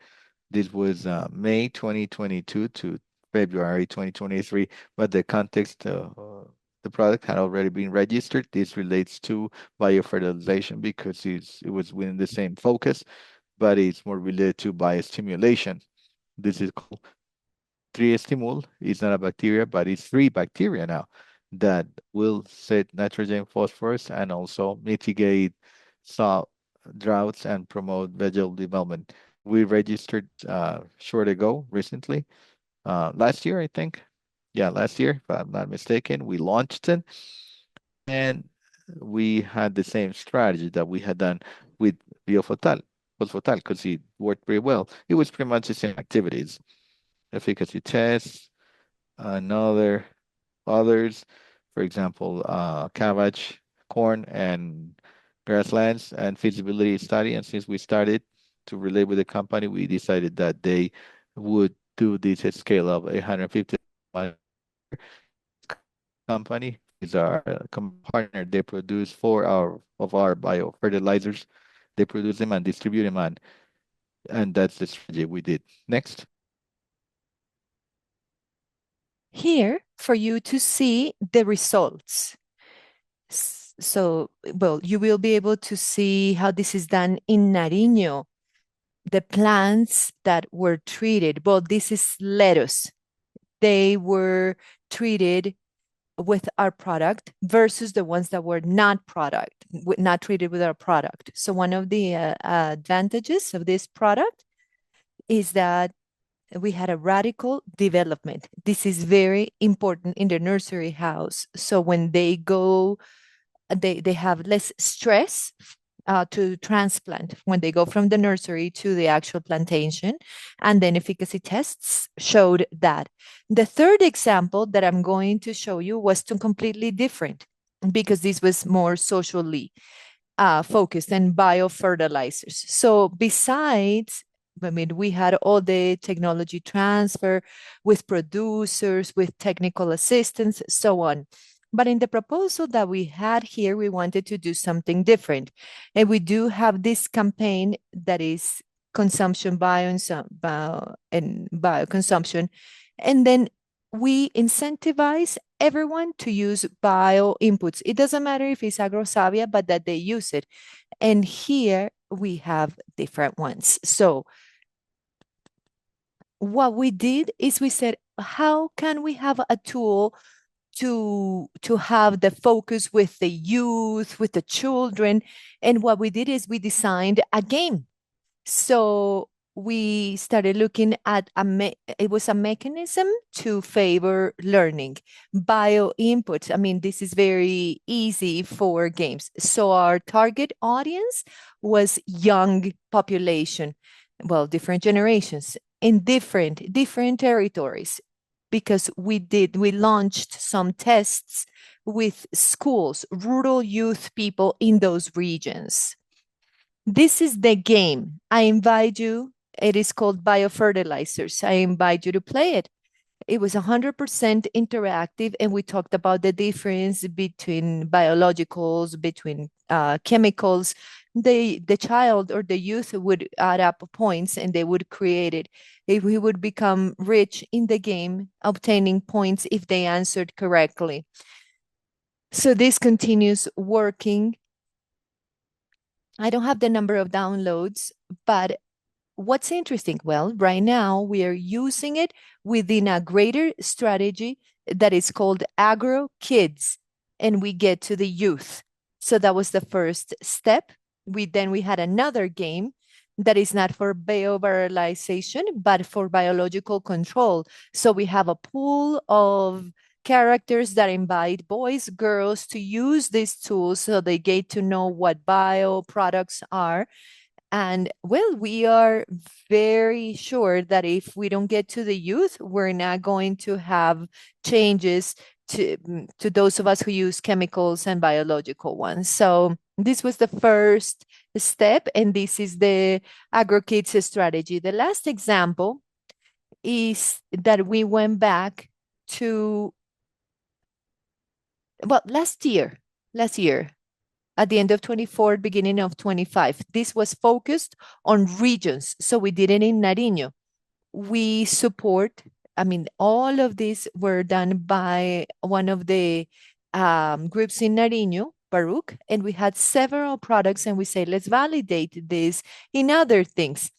This was May 2022 to February 2023, but the context, the product had already been registered. This relates to biofertilization because it was within the same focus, but it's more related to biostimulation. This is called triestimul. It's not a bacteria, but it's three bacteria now that will set nitrogen, phosphorus, and also mitigate salt droughts and promote vegetable development. We registered short ago, recently, last year, I think. Yeah, last year, if I'm not mistaken, we launched it, and we had the same strategy that we had done with Biofotal, Fosfotal, because it worked pretty well. It was pretty much the same activities, efficacy tests, another others, for example, cabbage, corn, and grasslands, and feasibility study. And since we started to relate with the company, we decided that they would to this scale of 150 company. Is our partner. They produce four of our biofertilizers. They produce them and distribute them, and that's the strategy we did. Next. Here for you to see the results. So, well, you will be able to see how this is done in Nariño. The plants that were treated, well, this is lettuce. They were treated with our product versus the ones that were not treated with our product. So one of the advantages of this product is that we had a radical development. This is very important in the nursery house. So when they go, they have less stress to transplant when they go from the nursery to the actual plantation. And then efficacy tests showed that. The third example that I'm going to show you was completely different because this was more socially focused and biofertilizers. So besides, I mean, we had all the technology transfer with producers, with technical assistance, so on. But in the proposal that we had here, we wanted to do something different. And we do have this campaign that is consumption and bioconsumption. And then we incentivize everyone to use bio inputs. It doesn't matter if it's agrosavia, but that they use it. And here we have different ones. So what we did is we said, how can we have a tool to have the focus with the youth, with the children? And what we did is we designed a game. So we started looking at it was a mechanism to favor learning. Bio inputs. I mean, this is very easy for games. So our target audience was young population, well, different generations in different territories, because we launched some tests with schools, rural youth people in those regions. This is the game. I invite you. It is called Biofertilizers. I invite you to play it. It was 100% interactive, and we talked about the difference between biologicals, between chemicals. The child or the youth would add up points, and they would create it. If we would become rich in the game, obtaining points if they answered correctly. So this continues working. I don't have the number of downloads, but what's interesting? Well, right now we are using it within a greater strategy that is called Agro Kids, and we get to the youth. So that was the first step. We had another game that is not for bioviralization, but for biological control. So we have a pool of characters that invite boys, girls to use these tools so they get to know what bio products are. And well, we are very sure that if we don't get to the youth, we're not going to have changes to those of us who use chemicals and biological ones. So this was the first step, and this is the AgroKids strategy. The last example is that we went back to, well, last year, at the end of 24, beginning of 25. This was focused on regions. So we did it in Nariño. We support, I mean, all of these were done by one of the groups in Nariño, Baruch, and we had several products, and we say, let's validate this in other things.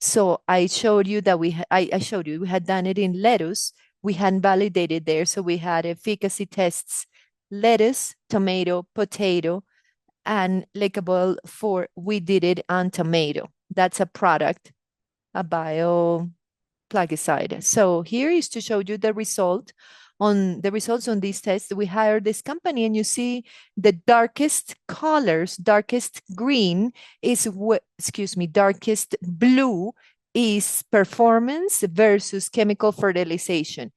So I showed you that I showed you we had done it in lettuce. We hadn't validated there. So we had efficacy tests, lettuce, tomato, potato, and lickable for we did it on tomato. That's a product, a bio plaguicide. So here is to show you the results on these tests. We hired this company, and you see the darkest colors, darkest green is what, excuse me, darkest blue is performance versus chemical fertilization.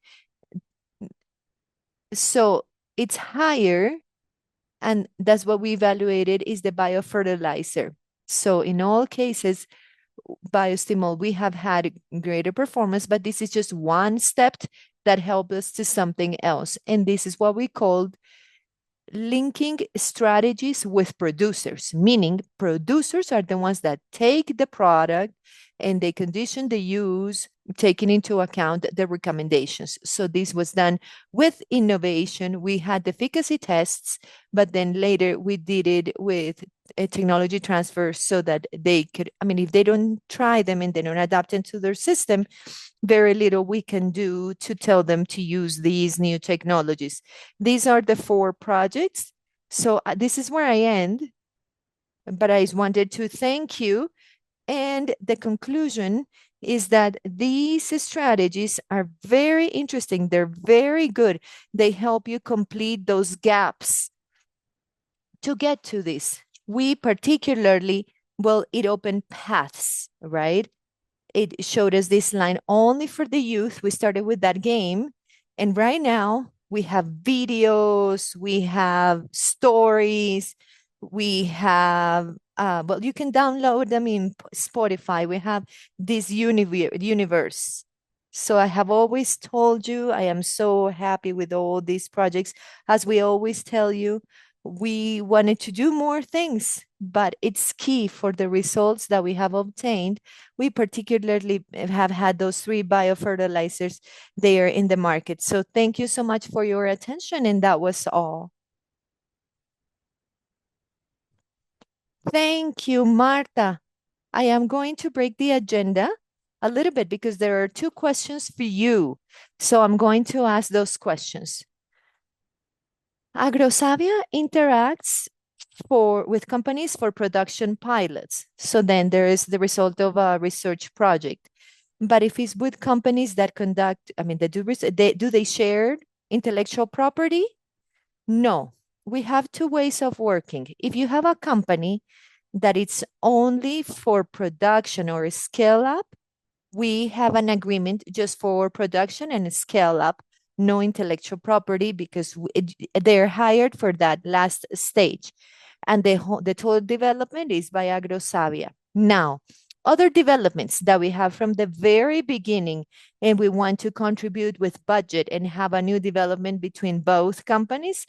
So it's higher, and that's what we evaluated is the biofertilizer. So in all cases, biostimul, we have had greater performance, but this is just one step that helps us to something else. And this is what we call linking strategies with producers, meaning producers are the ones that take the product and they condition the use, taking into account the recommendations. So this was done with innovation. We had the efficacy tests, but then later we did it with a technology transfer so that they could, I mean, if they don't try them and they don't adapt into their system, very little we can do to tell them to use these new technologies. These are the 4 projects. So this is where I end, but I just wanted to thank you. And the conclusion is that these strategies are very interesting. They're very good. They help you complete those gaps to get to this. We particularly, well, it opened paths, right? It showed us this line only for the youth. We started with that game. And right now we have videos, we have stories, we have, well, you can download them in Spotify. We have this universe. So I have always told you, I am so happy with all these projects. As we always tell you, we wanted to do more things, but it's key for the results that we have obtained. We particularly have had those 3 biofertilizers there in the market. So thank you so much for your attention. And that was all. Thank you, Marta. I am going to break the agenda a little bit because there are 2 questions for you. So I'm going to ask those questions. AgroSavia interacts with companies for production pilots. So then there is the result of a research project. But if it's with companies that conduct, I mean, do they share intellectual property? No. We have 2 ways of working. If you have a company that it's only for production or scale up, we have an agreement just for production and scale up, no intellectual property, because they're hired for that last stage. And the total development is by AgroSavia. Now, other developments that we have from the very beginning, and we want to contribute with budget and have a new development between both companies,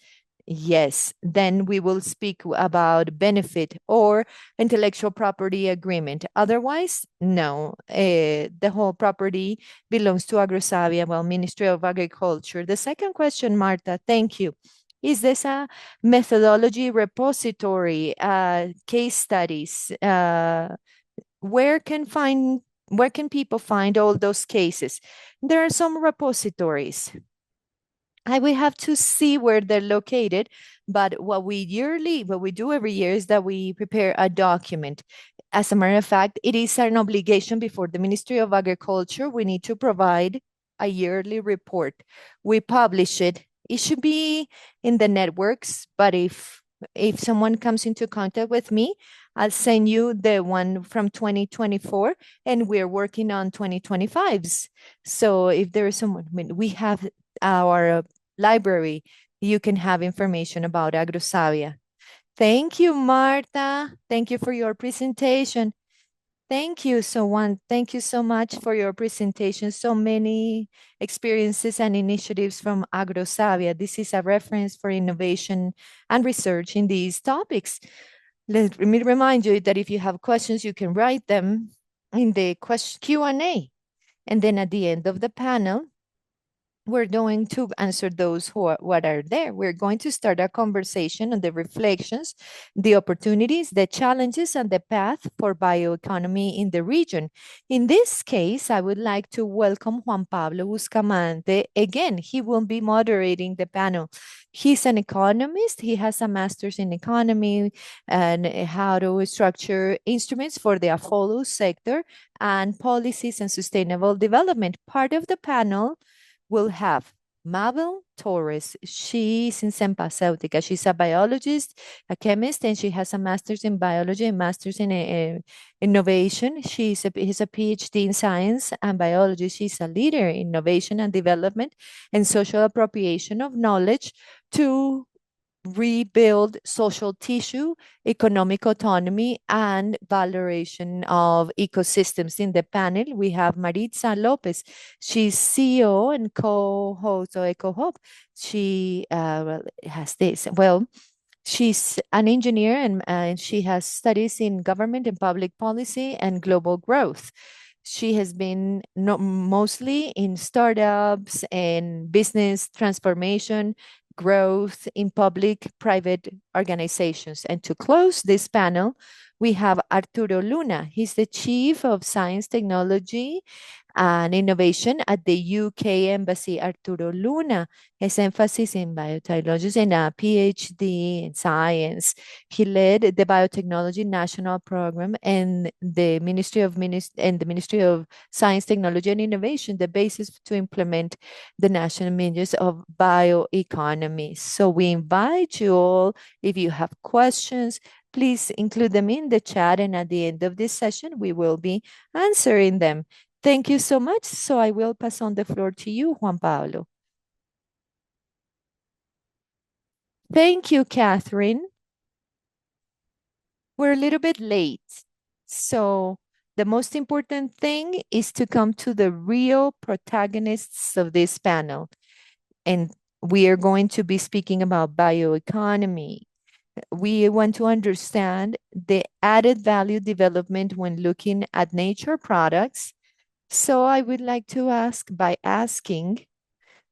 yes, then we will speak about benefit or intellectual property agreement. Otherwise, no, the whole property belongs to AgroSavia, well, Ministry of Agriculture. The second question, Marta, thank you. Is this a methodology repository, case studies? Where can people find all those cases? There are some repositories. We have to see where they're located, but what we do every year is that we prepare a document. As a matter of fact, it is an obligation before the Ministry of Agriculture. We need to provide a yearly report. We publish it. It should be in the networks, but if someone comes into contact with me, I'll send you the one from 2024, and we're working on 2025s. So if there is someone, I mean, we have our library, you can have information about AgroSavia. Thank you, Marta. Thank you for your presentation. Thank you Thank you so much for your presentation. So many experiences and initiatives from AgroSavia. This is a reference for innovation and research in these topics. Let me remind you that if you have questions, you can write them in the Q&A. And then at the end of the panel, we're going to answer those what are there. We're going to start a conversation on the reflections, the opportunities, the challenges, and the path for bioeconomy in the region. In this case, I would like to welcome Juan Pablo Buscamante. Again, he will be moderating the panel. He's an economist. He has a master's in economy and how to structure instruments for the AFOLO sector and policies and sustainable development. Part of the panel will have Mabel Torres. She's in Sempaceutica. She's a biologist, a chemist, and she has a master's in biology and master's in innovation. He's a PhD in science and biology. She's a leader in innovation and development and social appropriation of knowledge to rebuild social tissue, economic autonomy, and valoration of ecosystems. In the panel, we have Maritza Lopez. She's CEO and co-host of EcoHub. She has this. Well, she's an engineer and she has studies in government and public policy and global growth. She has been mostly in startups and business transformation, growth in public private organizations. And to close this panel, we have Arturo Luna. He's the Chief of Science, Technology, and Innovation at the UK Embassy. Arturo Luna has emphasis in biotechnology and a PhD in science. He led the Biotechnology National Program and the Ministry of Science, Technology, and Innovation, the basis to implement the national measures of bioeconomy. So we invite you all, if you have questions, please include them in the chat, and at the end of this session, we will be answering them. Thank you so much. So I will pass on the floor to you, Juan Pablo. Thank you, Catherine. We're a little bit late. So the most important thing is to come to the real protagonists of this panel. And we are going to be speaking about bioeconomy. We want to understand the added value development when looking at nature products. So I would like to ask by asking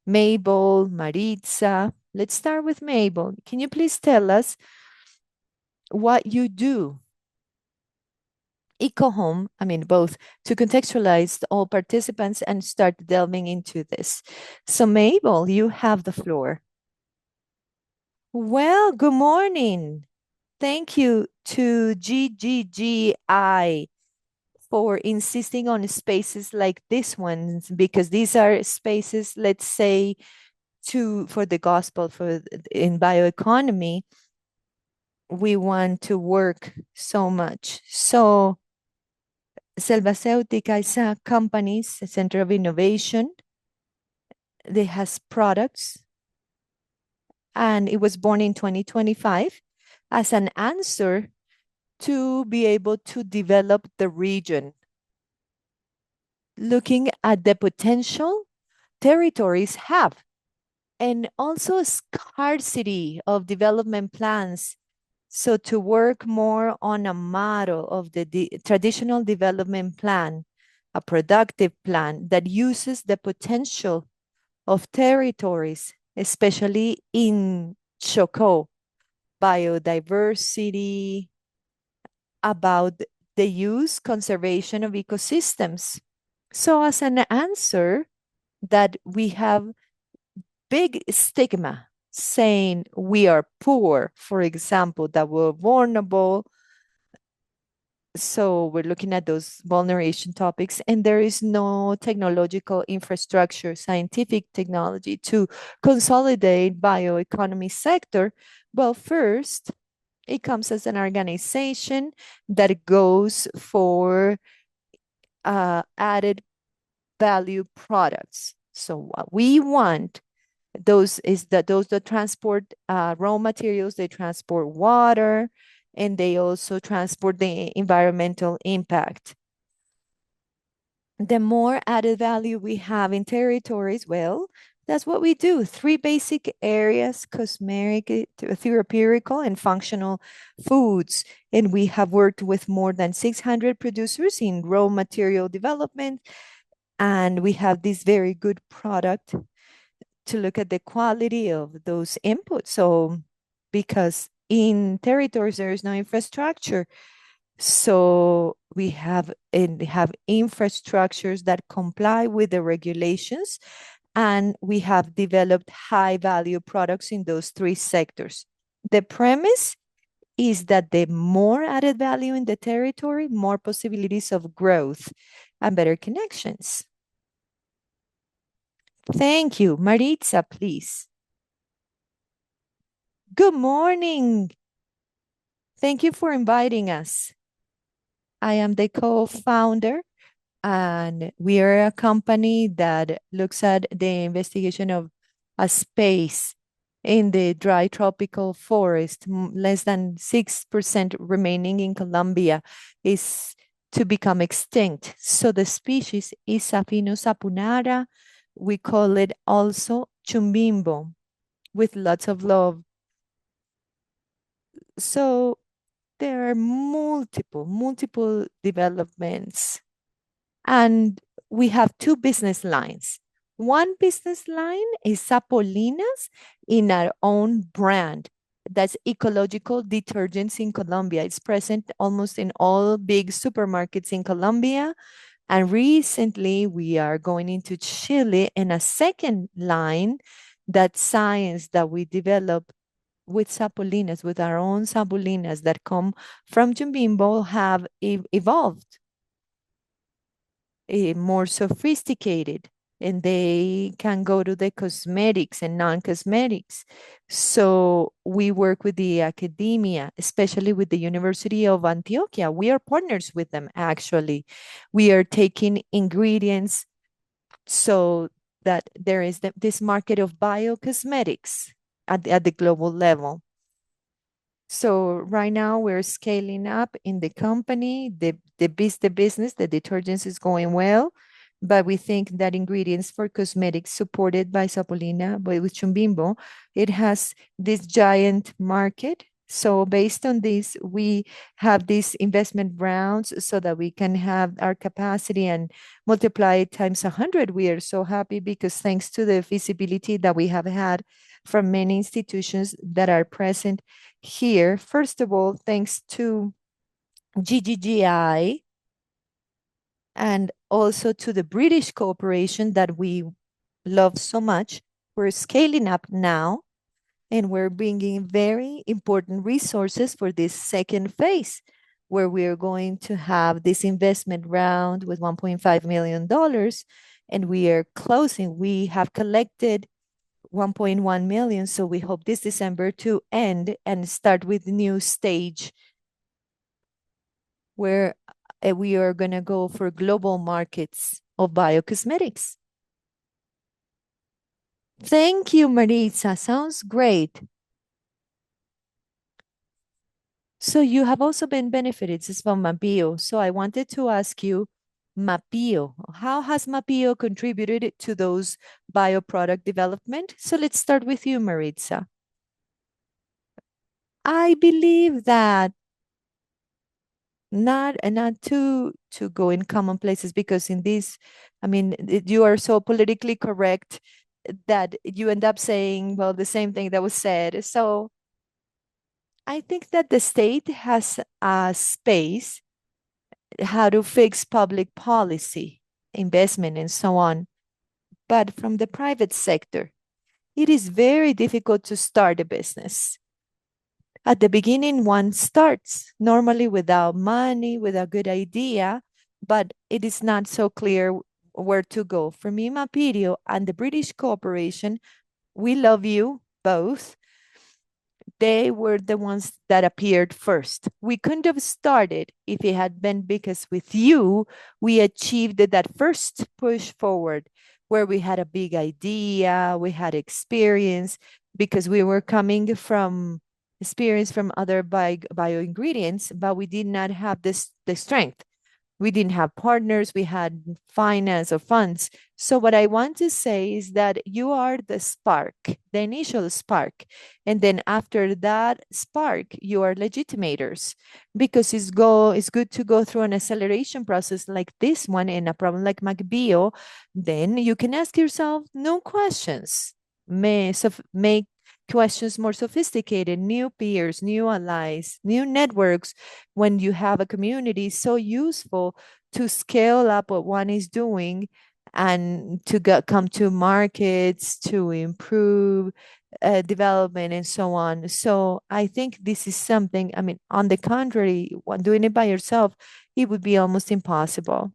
Mabel, Maritza. Let's start with Mabel. Can you please tell us what you do? EcoHome, I mean, both to contextualize all participants and start delving into this. So, Mabel, you have the floor. Well, good morning. Thank you to GGGI for insisting on spaces like this one, because these are spaces, let's say, for the gospel, in bioeconomy, we want to work so much. So Selvaceutica is a company, a center of innovation. It has products, and it was born in 2025 as an answer to be able to develop the region, looking at the potential territories have, and also a scarcity of development plans. So to work more on a model of the traditional development plan, a productive plan that uses the potential of territories, especially in Chocó, biodiversity, about the use, conservation of ecosystems. So as an answer that we have big stigma saying we are poor, for example, that we're vulnerable. So we're looking at those vulneration topics, and there is no technological infrastructure, scientific technology to consolidate bioeconomy sector. Well, first, it comes as an organization that goes for added value products. So what we want those that transport raw materials, they transport water, and they also transport the environmental impact. The more added value we have in territories, well, that's what we do. Three basic areas: cosmetic, therapeutical, and functional foods. And we have worked with more than 600 producers in raw material development. And we have this very good product to look at the quality of those inputs. So, because in territories there is no infrastructure, so we have infrastructures that comply with the regulations, and we have developed high value products in those three sectors. The premise is that the more added value in the territory, more possibilities of growth and better connections. Thank you. Maritza, please. Good morning. Thank you for inviting us. I am the co-founder, and we are a company that looks at the investigation of a space in the dry tropical forest. Less than 6% remaining in Colombia is to become extinct. So the species is Sapinus sapunara. We call it also chumbimbo, with lots of love. So there are multiple developments. And we have two business lines. One business line is Sapolinas in our own brand. That's ecological detergents in Colombia. It's present almost in all big supermarkets in Colombia. And recently we are going into Chile in a second line, that science that we develop with sapolinas, with our own sapolinas that come from Jumbimbo, have evolved more sophisticated, and they can go to the cosmetics and non-cosmetics. So we work with the academia, especially with the University of Antioquia. We are partners with them, actually. We are taking ingredients so that there is this market of biocosmetics at the global level. So right now we're scaling up in the company. The business, the detergents is going well, but we think that ingredients for cosmetics supported by Sapolina, by with Chumbimbo, it has this giant market. So based on this, we have these investment rounds so that we can have our capacity and multiply it times 100. We are so happy because thanks to the visibility that we have had from many institutions that are present here. First of all, thanks to GGGI and also to the British cooperation that we love so much, we're scaling up now and we're bringing very important resources for this second phase, where we are going to have this investment round with $1.5 million. And we are closing. We have collected 1.1 million. So we hope this December to end and start with the new stage where we are going to go for global markets of biocosmetics. Thank you, Maritza. Sounds great. So you have also been benefited from Mapio. So I wanted to ask you, Mapio, how has Mapio contributed to those bioproduct development? So let's start with you, Maritza. I believe that not to go in common places, because in this, I mean, you are so politically correct that you end up saying, well, the same thing that was said. So I think that the state has a space how to fix public policy, investment, and so on. But from the private sector, it is very difficult to start a business. At the beginning, one starts normally without money, with a good idea, but it is not so clear where to go. For me, Mapirio and the British Corporation, we love you both. They were the ones that appeared first. We couldn't have started if it had been because with you, we achieved that first push forward where we had a big idea, we had experience, because we were coming from experience from other bio ingredients, but we did not have the strength. We didn't have partners, we had finance or funds. So what I want to say is that you are the spark, the initial spark. And then after that spark, you are legitimators, because it's good to go through an acceleration process like this one in a problem like MacBio. Then you can ask yourself no questions. Make questions more sophisticated, new peers, new allies, new networks. When you have a community so useful to scale up what one is doing and to come to markets, to improve development and so on. So I think this is something, I mean, on the contrary, when doing it by yourself, it would be almost impossible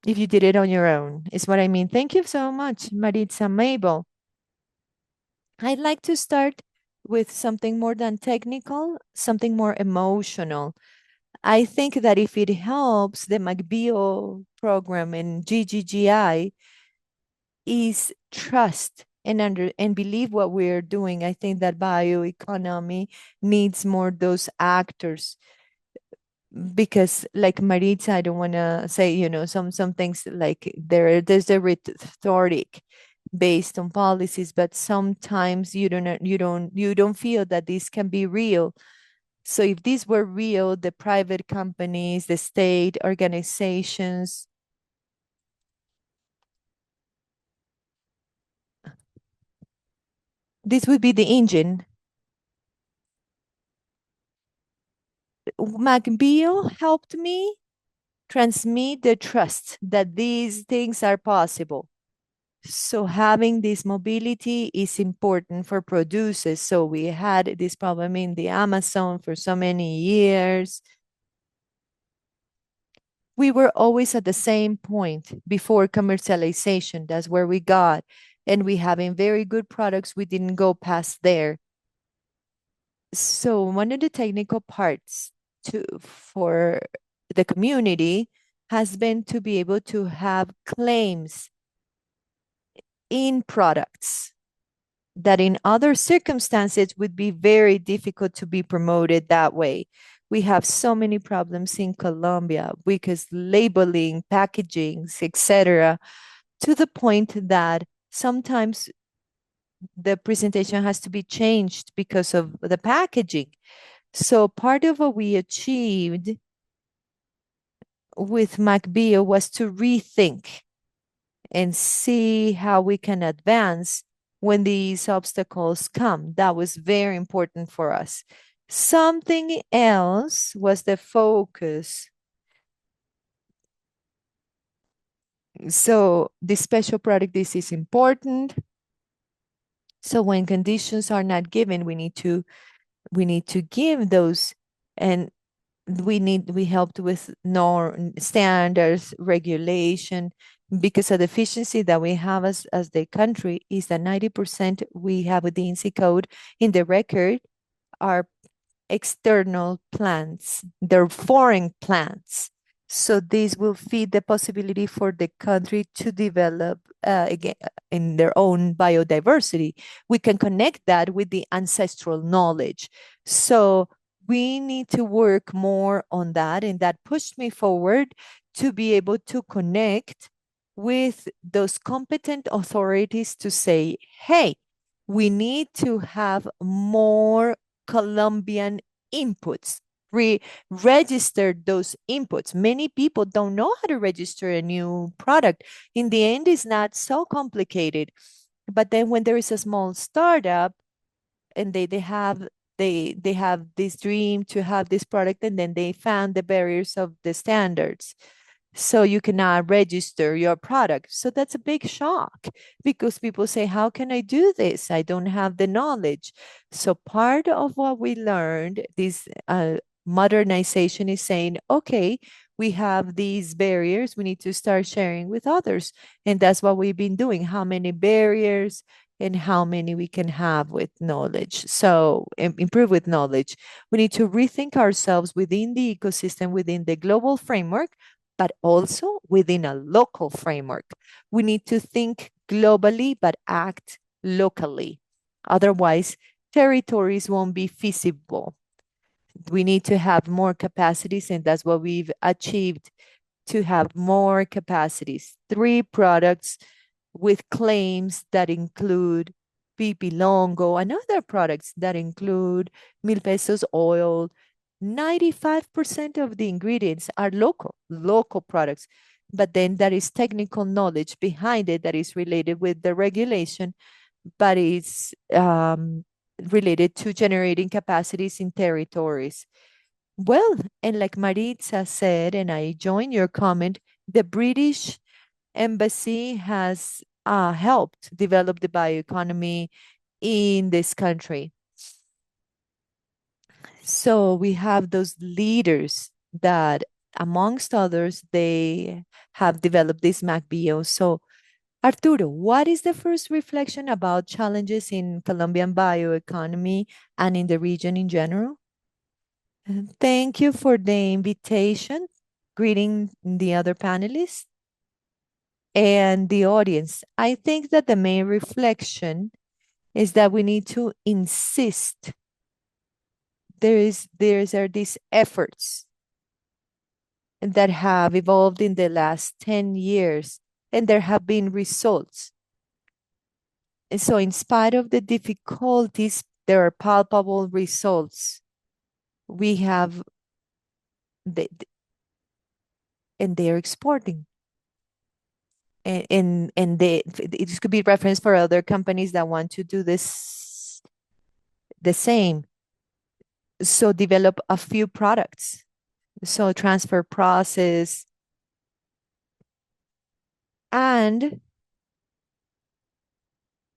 if you did it on your own, is what I mean. Thank you so much, Maritza. Mabel, I'd like to start with something more than technical, something more emotional. I think that if it helps, the MacBio program and GGGI is trust. and believe what we're doing. I think that bioeconomy needs more those actors, because like Maritza, I don't want to say, some things like there's a rhetoric based on policies, but sometimes you don't feel that this can be real. So if these were real, the private companies, the state organizations, this would be the engine. MacBeal helped me transmit the trust that these things are possible. So having this mobility is important for producers. So we had this problem in the Amazon for so many years. We were always at the same point before commercialization. That's where we got. And we having very good products, we didn't go past there. So one of the technical parts for the community has been to be able to have claims in products that in other circumstances would be very difficult to be promoted that way. We have so many problems in Colombia because labeling, packagings, etc., to the point that sometimes the presentation has to be changed because of the packaging. So part of what we achieved with MacBio was to rethink and see how we can advance when these obstacles come. That was very important for us. Something else was the focus. So the special product, this is important. So when conditions are not given, we need to give those, and we helped with norm standards, regulation, because of the efficiency that we have as the country is that 90% we have with the INSI code in the record are external plants, they're foreign plants. So this will feed the possibility for the country to develop again in their own biodiversity. We can connect that with the ancestral knowledge. So we need to work more on that, and that pushed me forward to be able to connect with those competent authorities to say, hey, we need to have more Colombian inputs. Register those inputs. Many people don't know how to register a new product. In the end, it's not so complicated. But then when there is a small startup and they have this dream to have this product, and then they found the barriers of the standards, so you cannot register your product. So that's a big shock because people say, how can I do this? I don't have the knowledge. So part of what we learned, this modernization, is saying, okay, we have these barriers, we need to start sharing with others. And that's what we've been doing. How many barriers and how many we can have with knowledge. So improve with knowledge. We need to rethink ourselves within the ecosystem, within the global framework, but also within a local framework. We need to think globally, but act locally. Otherwise, territories won't be feasible. We need to have more capacities, and that's what we've achieved, to have more capacities. 3 products with claims that include pipi longo and other products that include mil pesos oil. 95% of the ingredients are local products. But then there is technical knowledge behind it that is related with the regulation, but it's related to generating capacities in territories. Well, and like Maritza said, and I join your comment, the British Embassy has helped develop the bioeconomy in this country. So we have those leaders that, amongst others, they have developed this MacBio. So, Arturo, what is the first reflection about challenges in Colombian bioeconomy and in the region in general? Thank you for the invitation. Greeting the other panelists. and the audience. I think that the main reflection is that we need to insist there are these efforts that have evolved in the last 10 years and there have been results. And so in spite of the difficulties, there are palpable results. We have the, and they're exporting. And it could be reference for other companies that want to do this the same. So develop a few products. So transfer process and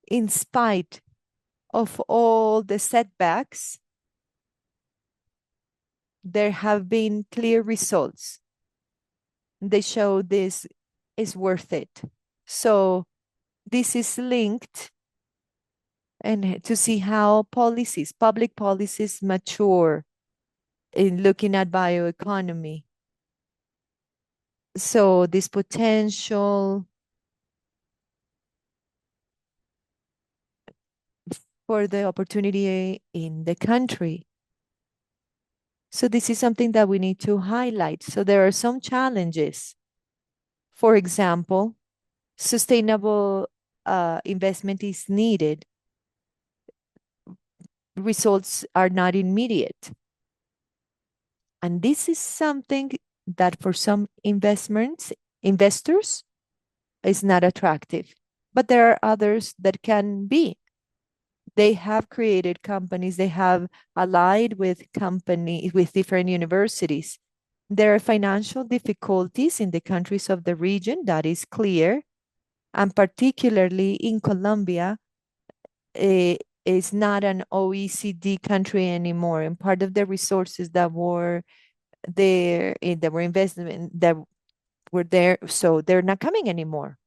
in spite of all the setbacks, there have been clear results. They show this is worth it. So this is linked and to see how policies, public policies mature in looking at bioeconomy. So this potential for the opportunity in the country. So this is something that we need to highlight. So there are some challenges. For example, sustainable investment is needed. Results are not immediate. And this is something that for some investors is not attractive. But there are others that can be. They have created companies, they have allied with companies, with different universities. There are financial difficulties in the countries of the region, that is clear. And particularly in Colombia, is not an OECD country anymore. And part of the resources that were there, that were invested, that were there, so they're not coming anymore.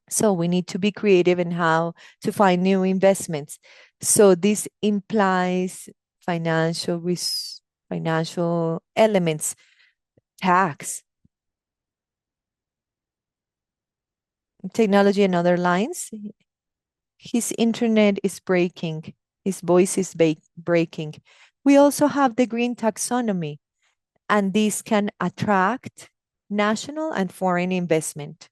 So we need to be creative in how to find new investments. So this implies financial elements, tax, technology, and other lines. His internet is breaking. His voice is breaking. We also have the green taxonomy, and this can attract national and foreign investment.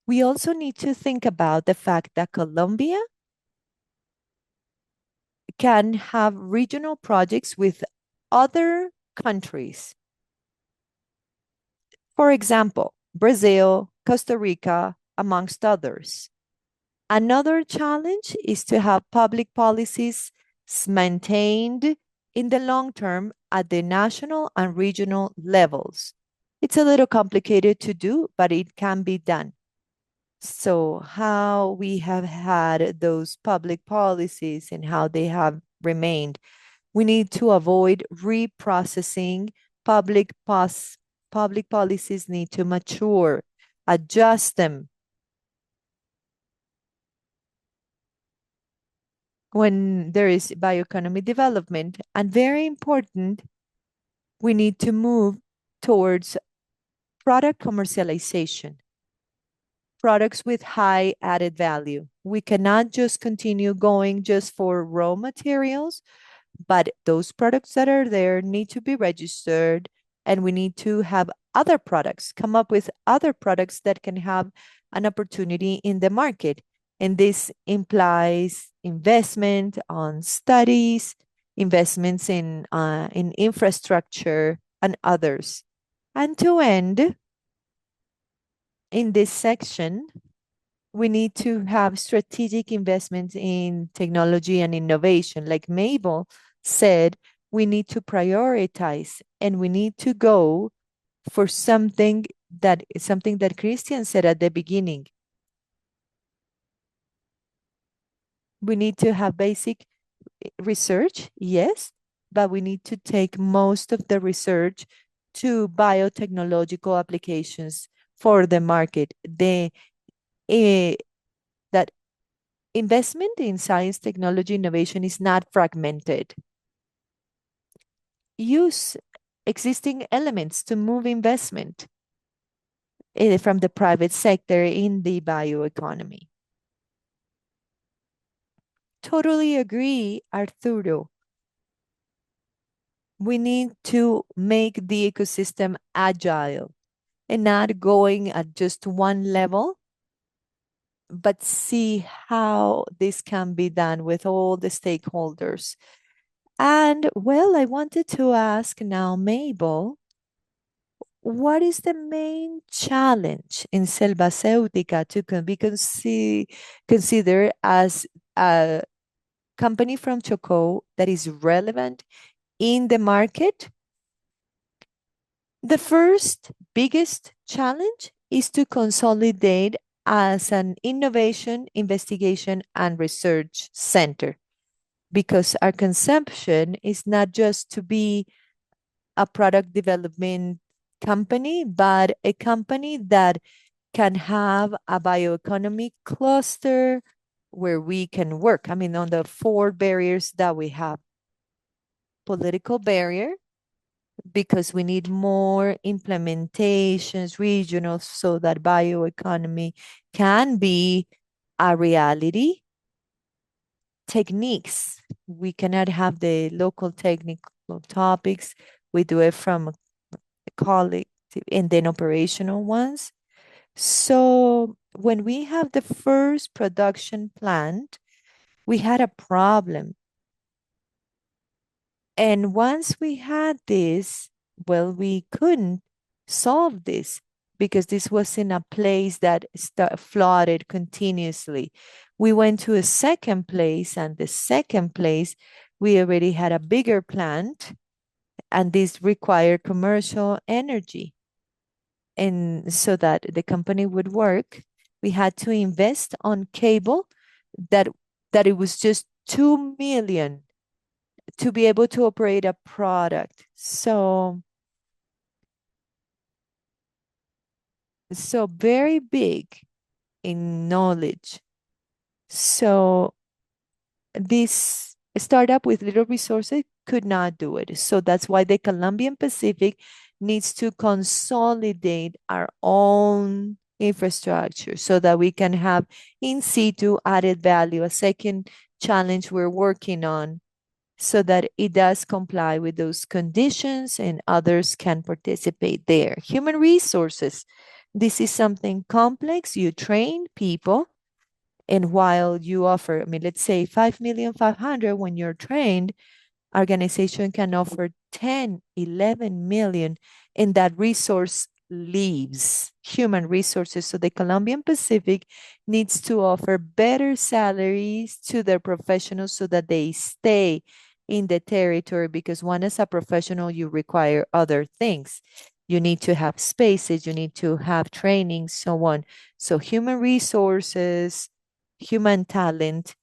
We also need to think about the fact that Colombia can have regional projects with other countries. For example, Brazil, Costa Rica, amongst others. Another challenge is to have public policies maintained in the long term at the national and regional levels. It's a little complicated to do, but it can be done. So, how we have had those public policies and how they have remained, we need to avoid reprocessing. Public policies need to mature, adjust them. When there is bioeconomy development, and very important, we need to move towards product commercialization, products with high added value. We cannot just continue going just for raw materials, but those products that are there need to be registered, and we need to have other products, come up with other products that can have an opportunity in the market. And this implies investment on studies, investments in infrastructure and others. And to end in this section, we need to have strategic investments in technology and innovation. Like Mabel said, we need to prioritize and we need to go for something that Christian said at the beginning. We need to have basic research, yes, but we need to take most of the research to biotechnological applications for the market. That investment in science, technology, innovation is not fragmented. Use existing elements to move investment. from the private sector in the bioeconomy. Totally agree, Arturo. We need to make the ecosystem agile and not going at just one level, but see how this can be done with all the stakeholders. And well, I wanted to ask now, Mabel, what is the main challenge in Selvaceutica to be considered as a company from Chocó that is relevant in the market? The first biggest challenge is to consolidate as an innovation, investigation, and research center because our conception is not just to be a product development company, but a company that can have a bioeconomy cluster where we can work. I mean, on the four barriers that we have: political barrier, because we need more implementations, regional, so that bioeconomy can be a reality. Techniques, we cannot have the local technical topics. We do it from a collective and then operational ones. So when we have the first production plant, we had a problem. And once we had this, well, we couldn't solve this because this was in a place that flooded continuously. We went to a second place, and the second place, we already had a bigger plant, and this required commercial energy. And so that the company would work, we had to invest on cable that it was just 2 million to be able to operate a product. So very big in knowledge. So this startup with little resources could not do it. So that's why the Colombian Pacific needs to consolidate our own infrastructure so that we can have in situ added value. A second challenge we're working on so that it does comply with those conditions and others can participate there. Human resources. This is something complex. You train people, and while you offer, I mean, let's say 5,500,000 when you're trained, organization can offer 10, 11 million, and that resource leaves human resources. So the Colombian Pacific needs to offer better salaries to their professionals so that they stay in the territory, because one, as a professional, you require other things. You need to have spaces, you need to have training, so on. So human resources, human talent.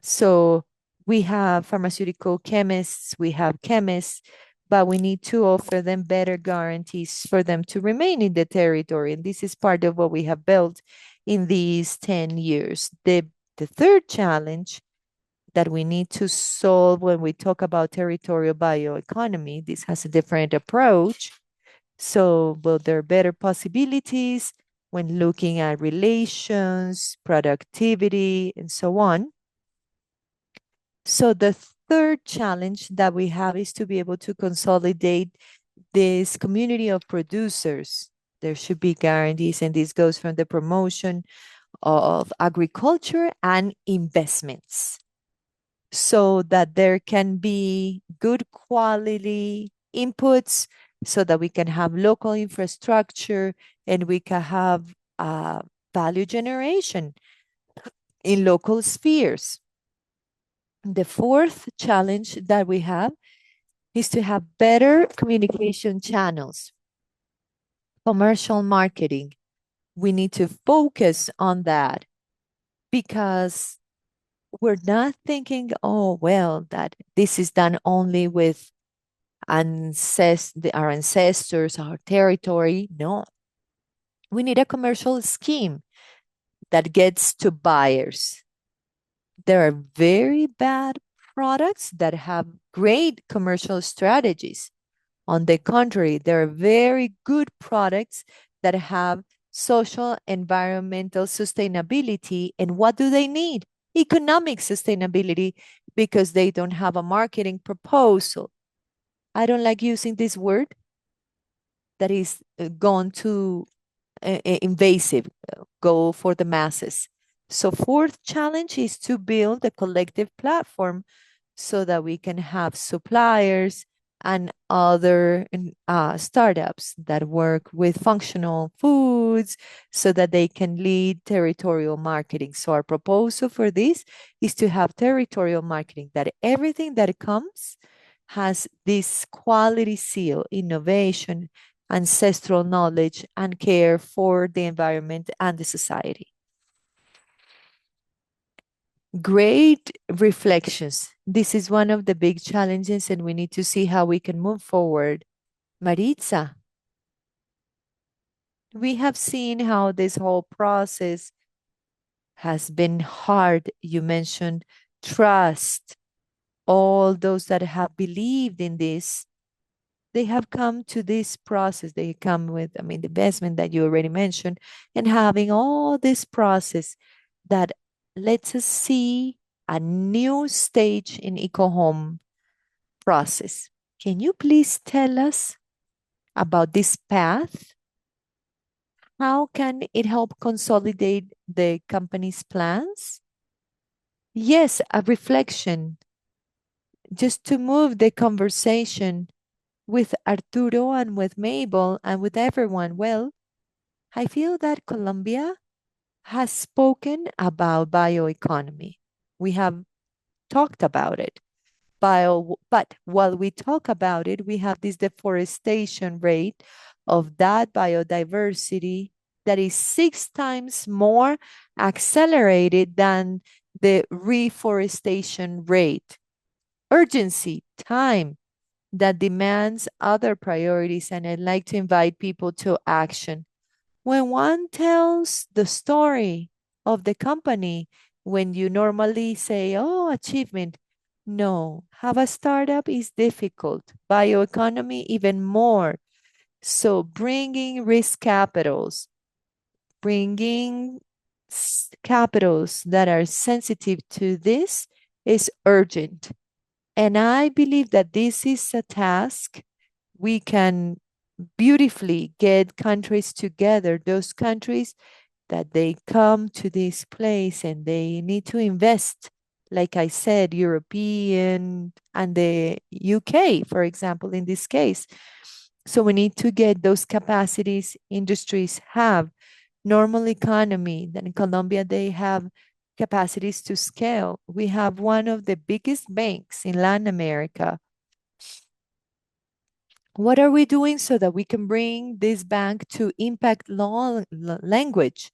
So we have pharmaceutical chemists, we have chemists, but we need to offer them better guarantees for them to remain in the territory. And this is part of what we have built in these 10 years. The third challenge that we need to solve when we talk about territorial bioeconomy, this has a different approach. So, well, there are better possibilities when looking at relations, productivity, and so on. So the third challenge that we have is to be able to consolidate this community of producers. There should be guarantees, and this goes from the promotion of agriculture and investments so that there can be good quality inputs so that we can have local infrastructure and we can have value generation in local spheres. The fourth challenge that we have is to have better communication channels, commercial marketing. We need to focus on that because we're not thinking, oh, well, that this is done only with our ancestors, our territory. No, we need a commercial scheme that gets to buyers. There are very bad products that have great commercial strategies. On the contrary, there are very good products that have social, environmental sustainability. And what do they need? Economic sustainability, because they don't have a marketing proposal. I don't like using this word that is gone too invasive, go for the masses. So fourth challenge is to build a collective platform so that we can have suppliers and other startups that work with functional foods so that they can lead territorial marketing. So our proposal for this is to have territorial marketing, that everything that comes has this quality seal, innovation, ancestral knowledge, and care for the environment and the society. Great reflections. This is one of the big challenges, and we need to see how we can move forward. Maritza, we have seen how this whole process has been hard. You mentioned trust. All those that have believed in this, they have come to this process. They come with, I mean, the investment that you already mentioned, and having all this process that lets us see a new stage in EcoHome process. Can you please tell us about this path? How can it help consolidate the company's plans? Yes, a reflection, just to move the conversation with Arturo and with Mabel and with everyone. Well, I feel that Colombia has spoken about bioeconomy. We have talked about it. But while we talk about it, we have this deforestation rate of that biodiversity that is 6 times more accelerated than the reforestation rate. Urgency, time that demands other priorities, and I'd like to invite people to action. When one tells the story of the company, when you normally say, oh, achievement, no, have a startup is difficult. Bioeconomy, even more. So bringing risk capitals, bringing capitals that are sensitive to this is urgent. And I believe that this is a task we can beautifully get countries together, those countries that they come to this place and they need to invest. Like I said, European and the UK, for example, in this case. So we need to get those capacities industries have. Normal economy, then in Colombia, they have capacities to scale. We have one of the biggest banks in Latin America. What are we doing so that we can bring this bank to impact law language?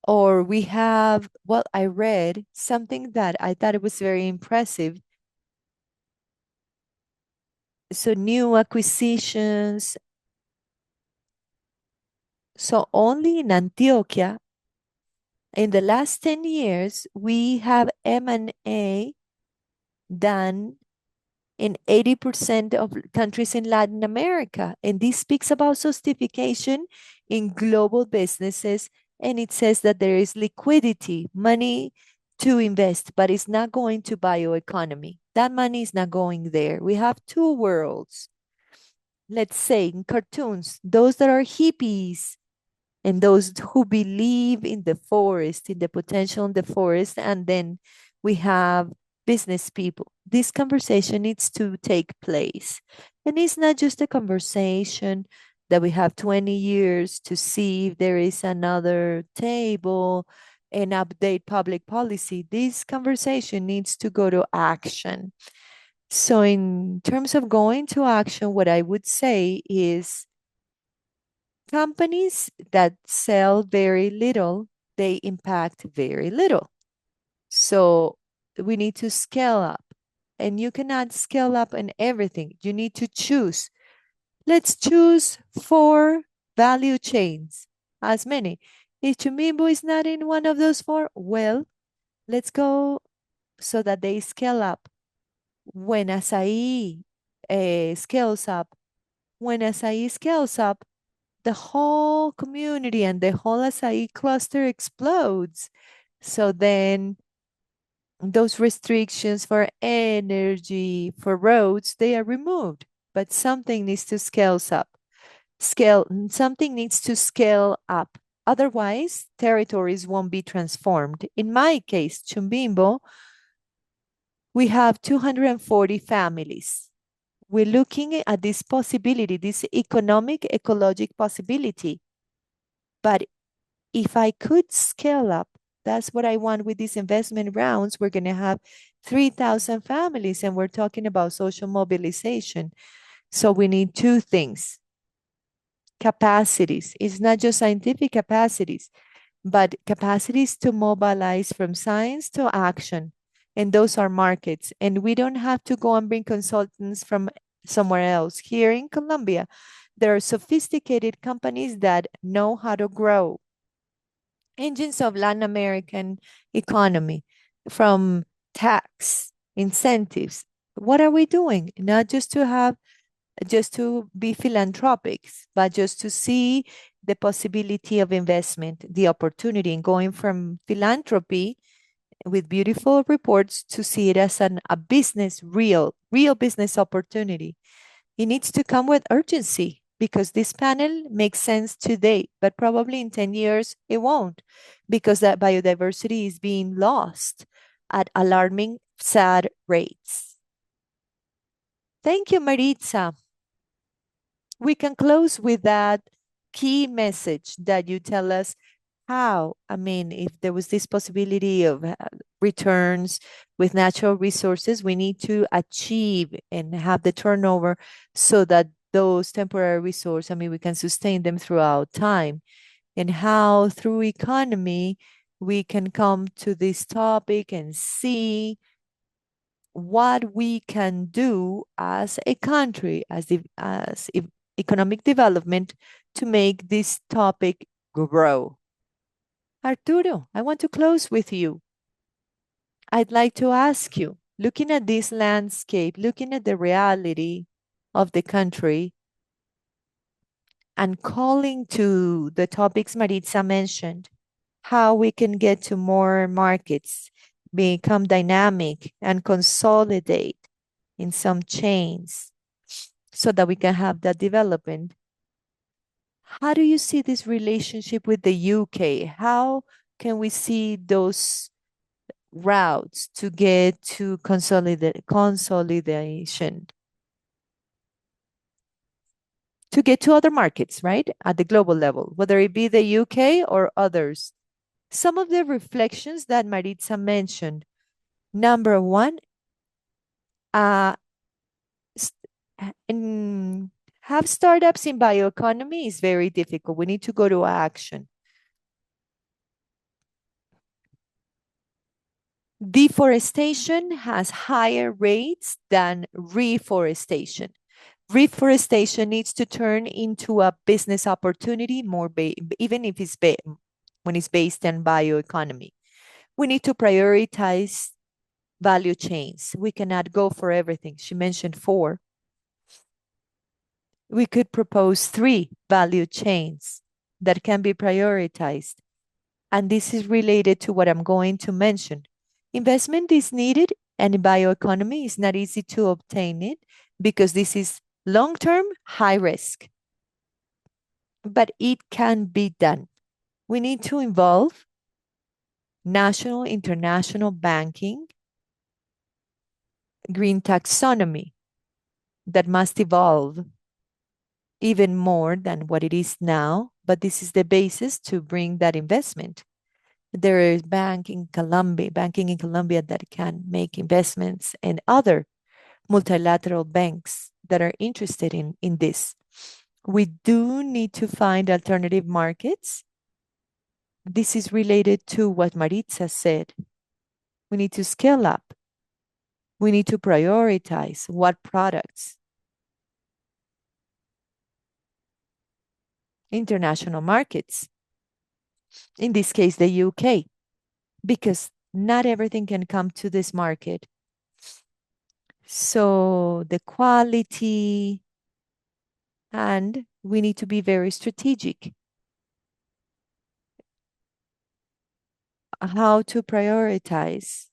Or we have, well, I read something that I thought it was very impressive. So new acquisitions. So only in Antioquia, in the last 10 years, we have M&A done in 80% of countries in Latin America. And this speaks about justification in global businesses. And it says that there is liquidity, money to invest, but it's not going to bioeconomy. That money is not going there. We have two worlds. Let's say in cartoons, those that are hippies and those who believe in the forest, in the potential in the forest. And then we have business people. This conversation needs to take place. And it's not just a conversation that we have 20 years to see if there is another table and update public policy. This conversation needs to go to action. So, in terms of going to action, what I would say is companies that sell very little, they impact very little. So we need to scale up. And you cannot scale up in everything. You need to choose. Let's choose 4 value chains, as many. If Chumimbo is not in one of those 4, well, let's go so that they scale up. When acai scales up, when acai scales up, the whole community and the whole acai cluster explodes. So then those restrictions for energy, for roads, they are removed. But something needs to something needs to scale up. Otherwise, territories won't be transformed. In my case, Chumbimbo, we have 240 families. We're looking at this possibility, this economic, ecologic possibility. But if I could scale up, that's what I want with these investment rounds. We're going to have 3,000 families, and we're talking about social mobilization. So we need two things: capacities. It's not just scientific capacities, but capacities to mobilize from science to action. And those are markets. And we don't have to go and bring consultants from somewhere else. Here in Colombia, there are sophisticated companies that know how to grow. Engines of Latin American economy, from tax, incentives. What are we doing? Not just to be philanthropic, but just to see the possibility of investment, the opportunity in going from philanthropy with beautiful reports to see it as a business, real business opportunity. It needs to come with urgency because this panel makes sense today, but probably in 10 years it won't, because that biodiversity is being lost at alarming, sad rates. Thank you, Maritza. We can close with that key message that you tell us how, I mean, if there was this possibility of returns with natural resources, we need to achieve and have the turnover so that those temporary resources, I mean, we can sustain them throughout time. And how through economy, we can come to this topic and see what we can do as a country, as economic development to make this topic grow. Arturo, I want to close with you. I'd like to ask you, looking at this landscape, looking at the reality of the country, and calling to the topics Maritza mentioned, how we can get to more markets, become dynamic, and consolidate in some chains so that we can have that development. How do you see this relationship with the UK? How can we see those routes to get to consolidation, to get to other markets, right? At the global level, whether it be the UK or others. Some of the reflections that Maritza mentioned. Number one, uh, have startups in bioeconomy is very difficult. We need to go to action. Deforestation has higher rates than reforestation. Reforestation needs to turn into a business opportunity more even if it's when it's based on bioeconomy. We need to prioritize value chains. We cannot go for everything. She mentioned 4. We could propose 3 value chains that can be prioritized. And this is related to what I'm going to mention. Investment is needed, and in bioeconomy it's not easy to obtain it because this is long-term, high risk. But it can be done. We need to involve national, international banking, green taxonomy that must evolve even more than what it is now, but this is the basis to bring that investment. There is banking in Colombia that can make investments, and other multilateral banks that are interested in this. We do need to find alternative markets. This is related to what Maritza said. We need to scale up. We need to prioritize what products. International markets, in this case, the UK, because not everything can come to this market. So the quality And we need to be very strategic. How to prioritize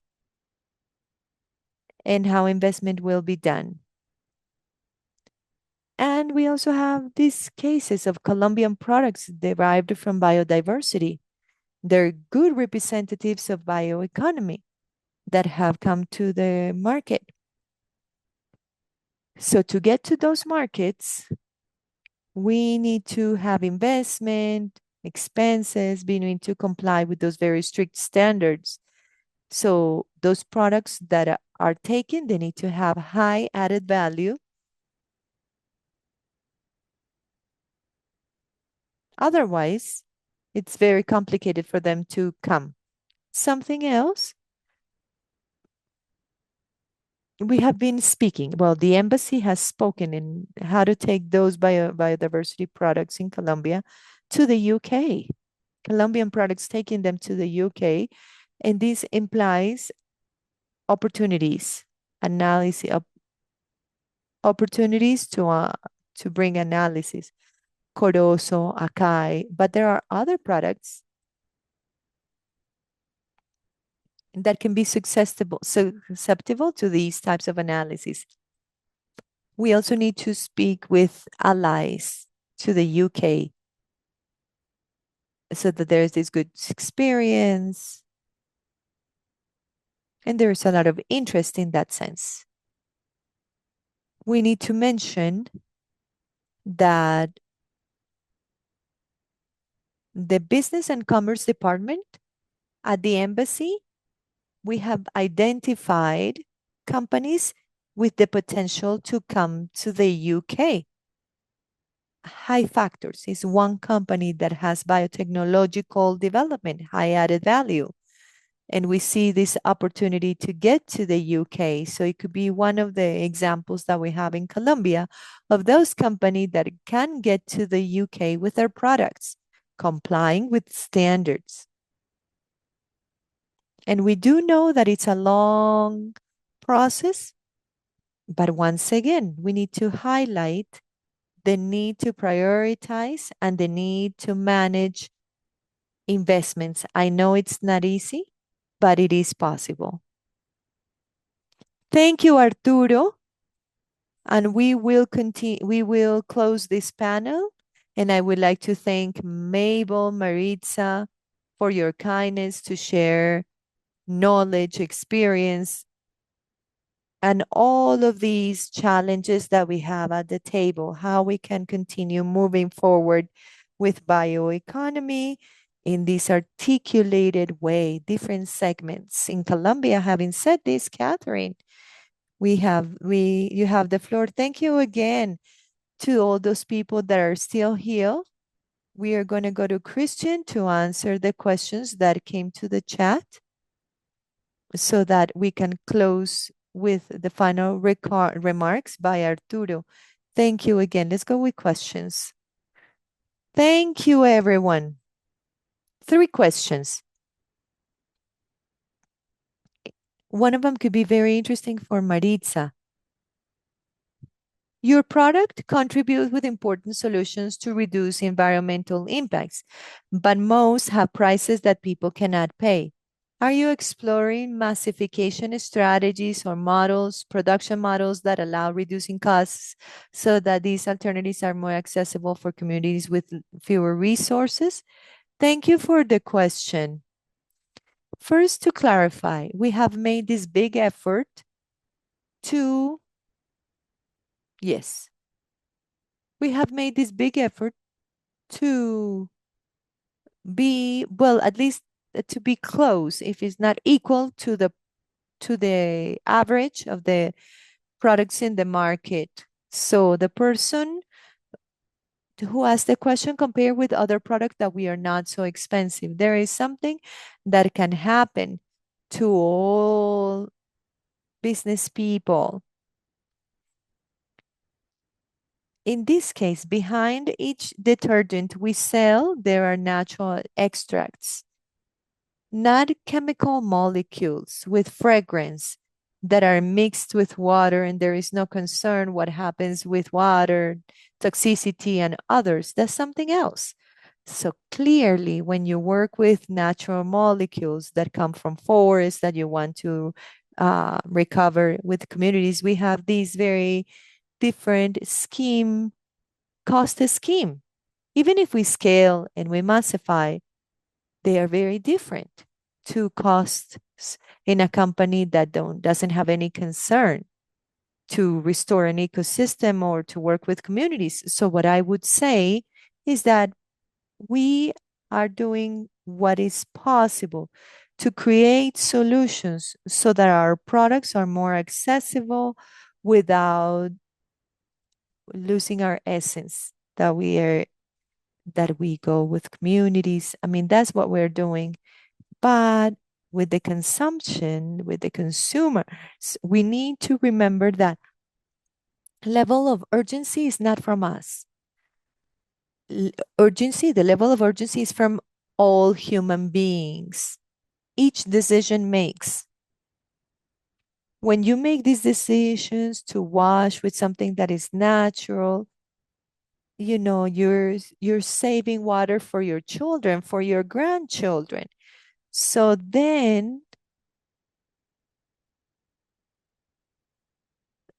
and how investment will be done. And we also have these cases of Colombian products derived from biodiversity. They're good representatives of bioeconomy that have come to the market. So to get to those markets, we need to have investment, expenses, we need to comply with those very strict standards. So those products that are taken, they need to have high added value. Otherwise, it's very complicated for them to come. Something else, we have been speaking, well, the embassy has spoken in how to take those biodiversity products in Colombia to the UK. Colombian products taking them to the UK, and this implies opportunities, analysis, opportunities to bring analysis, Corozo, Acai, but there are other products that can be susceptible to these types of analysis. We also need to speak with allies to the UK so that there's this good experience and there's a lot of interest in that sense. We need to mention that the Business and Commerce Department at the embassy, we have identified companies with the potential to come to the UK. High Factors is one company that has biotechnological development, high added value. And we see this opportunity to get to the UK. So it could be one of the examples that we have in Colombia of those companies that can get to the UK with their products, complying with standards. And we do know that it's a long process, but once again, we need to highlight the need to prioritize and the need to manage investments. I know it's not easy, but it is possible. Thank you, Arturo. And we will continue, we will close this panel. And I would like to thank Mabel, Maritza, for your kindness to share knowledge, experience, and all of these challenges that we have at the table, how we can continue moving forward with bioeconomy in this articulated way, different segments. In Colombia, having said this, Catherine, you have the floor. Thank you again to all those people that are still here. We are going to go to Christian to answer the questions that came to the chat so that we can close with the final remarks by Arturo. Thank you again. Let's go with questions. Thank you, everyone. 3 questions. One of them could be very interesting for Maritza. Your product contributes with important solutions to reduce environmental impacts, but most have prices that people cannot pay. Are you exploring massification strategies or models, production models that allow reducing costs so that these alternatives are more accessible for communities with fewer resources? Thank you for the question. First, to clarify, we have made this big effort to, yes, we have made this big effort to be, well, at least to be close, if it's not equal to the average of the products in the market. So the person who asked the question compare with other products that we are not so expensive. There is something that can happen to all business people. In this case, behind each detergent we sell, there are natural extracts, not chemical molecules with fragrance. that are mixed with water and there is no concern what happens with water, toxicity, and others. That's something else. So clearly, when you work with natural molecules that come from forests that you want to recover with communities, we have these very different cost scheme. Even if we scale and we massify, they are very different to costs in a company that doesn't have any concern to restore an ecosystem or to work with communities. So what I would say is that we are doing what is possible to create solutions so that our products are more accessible without losing our essence that we go with communities. I mean, that's what we're doing. But with the consumption, with the consumers, we need to remember that level of urgency is not from us. The level of urgency is from all human beings. Each decision makes. When you make these decisions to wash with something that is natural, you're saving water for your children, for your grandchildren. So then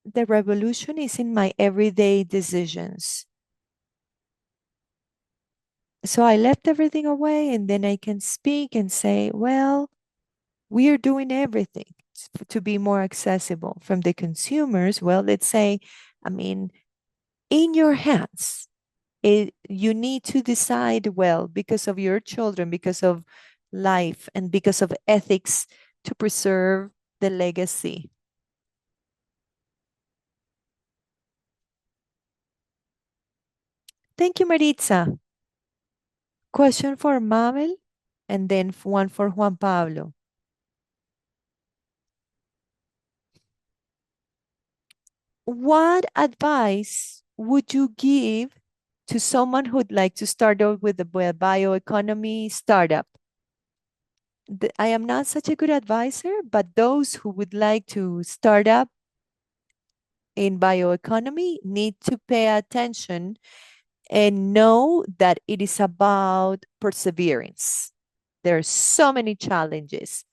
the revolution is in my everyday decisions. So I left everything away and then I can speak and say, well, we are doing everything to be more accessible from the consumers. Well, let's say, I mean, in your hands, you need to decide well because of your children, because of life, and because of ethics to preserve the legacy. Thank you, Maritza. Question for Mabel and then one for Juan Pablo. What advice would you give to someone who'd like to start out with a bioeconomy startup? I am not such a good advisor, but those who would like to start up in bioeconomy need to pay attention and know that it is about perseverance. There are so many challenges.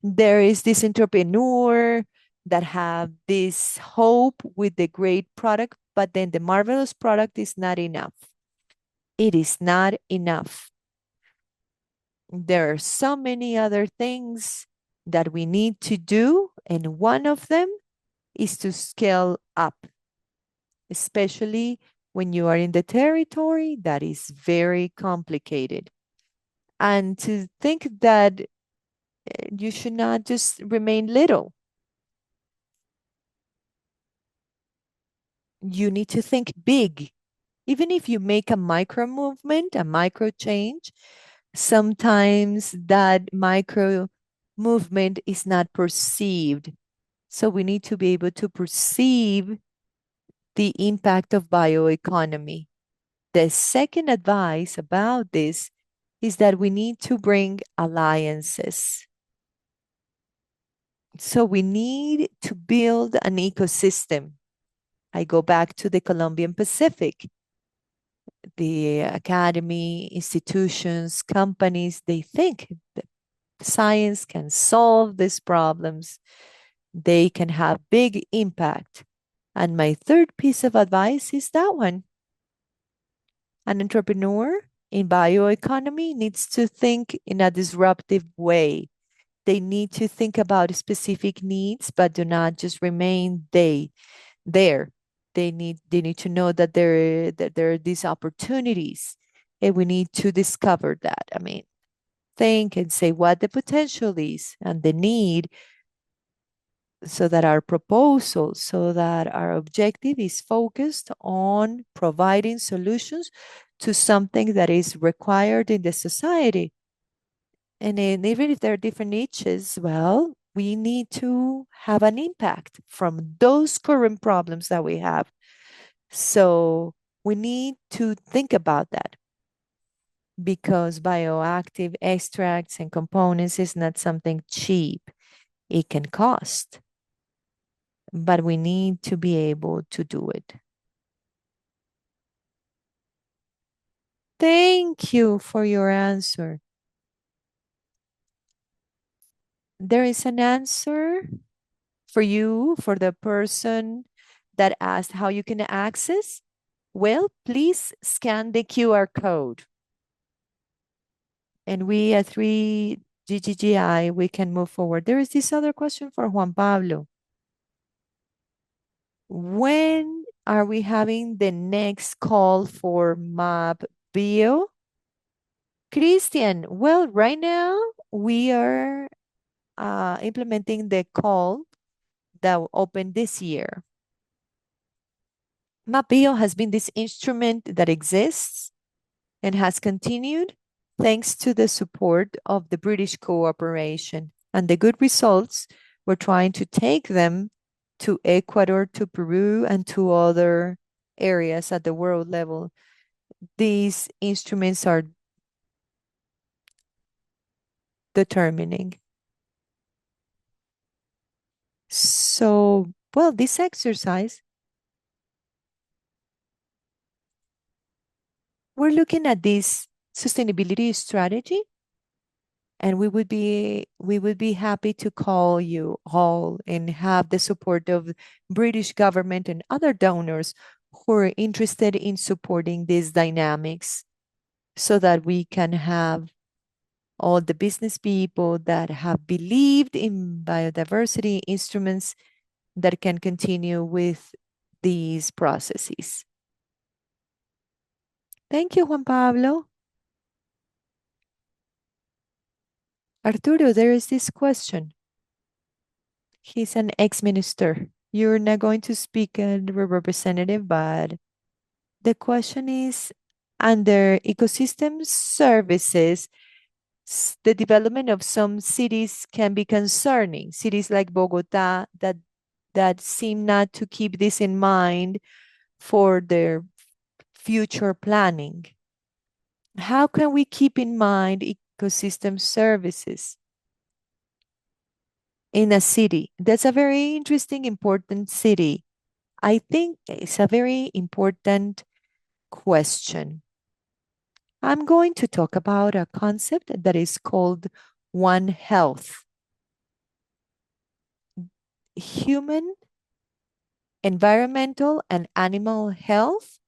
There is this entrepreneur that have this hope with the great product, but then the marvelous product is not enough. It is not enough. There are so many other things that we need to do, and one of them is to scale up, especially when you are in the territory that is very complicated. And to think that you should not just remain little. You need to think big. Even if you make a micro movement, a micro change, sometimes that micro movement is not perceived. So we need to be able to perceive the impact of bioeconomy. The second advice about this is that we need to bring alliances. So we need to build an ecosystem. I go back to the Colombian Pacific. The academy, institutions, companies, they think that science can solve these problems. They can have big impact. And my third piece of advice is that one. An entrepreneur in bioeconomy needs to think in a disruptive way. They need to think about specific needs, but do not just remain there. They need to know that there are these opportunities, and we need to discover that. I mean, think and say what the potential is and the need, so that our proposal, so that our objective is focused on providing solutions to something that is required in the society. And then even if there are different niches, well, we need to have an impact from those current problems that we have. So we need to think about that, because bioactive extracts and components is not something cheap. It can cost. but we need to be able to do it. Thank you for your answer. There is an answer for you, for the person that asked how you can access. Well, please scan the QR code. And we at 3GGGI, we can move forward. There is this other question for Juan Pablo. When are we having the next call for MAP Bio? Christian, well, right now we are implementing the call that opened this year. MAP Bio has been this instrument that exists and has continued thanks to the support of the British cooperation and the good results. We're trying to take them to Ecuador, to Peru, and to other areas at the world level. These instruments are determining. So, well, this exercise, we're looking at this sustainability strategy, and we would be happy to call you all and have the support of British government and other donors who are interested in supporting these dynamics so that we can have all the business people that have believed in biodiversity instruments that can continue with these processes. Thank you, Juan Pablo. Arturo, there is this question. He's an ex-minister. You're not going to speak as a representative, but the question is, under ecosystem services, the development of some cities can be concerning. Cities like Bogota that seem not to keep this in mind for their future planning. How can we keep in mind ecosystem services in a city? That's a very interesting, important city. I think it's a very important question. I'm going to talk about a concept that is called One Health. Human, environmental, and animal health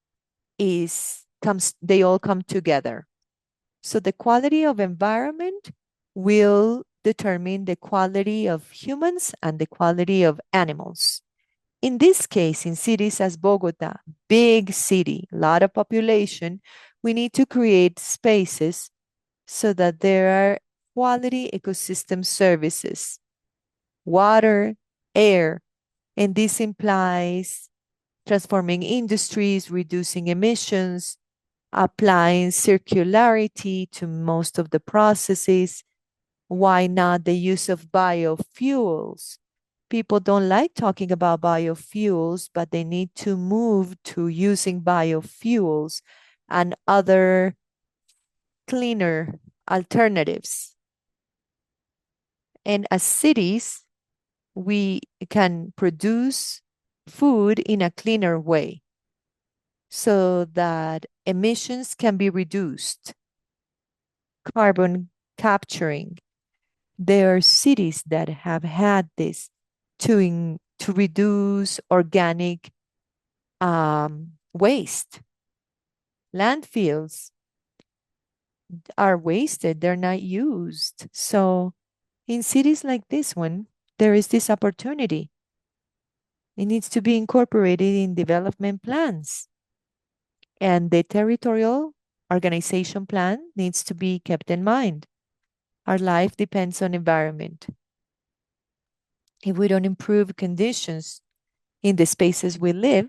they all come together. So the quality of environment will determine the quality of humans and the quality of animals. In this case, in cities as Bogota, big city, a lot of population, we need to create spaces so that there are quality ecosystem services, water, air, and this implies transforming industries, reducing emissions, applying circularity to most of the processes. Why not the use of biofuels? People don't like talking about biofuels, but they need to move to using biofuels and other cleaner alternatives. And as cities, we can produce food in a cleaner way so that emissions can be reduced. Carbon capturing. There are cities that have had this to reduce organic waste. Landfills are wasted, they're not used. So in cities like this one, there is this opportunity. It needs to be incorporated in development plans. And the territorial organization plan needs to be kept in mind. Our life depends on environment. If we don't improve conditions in the spaces we live,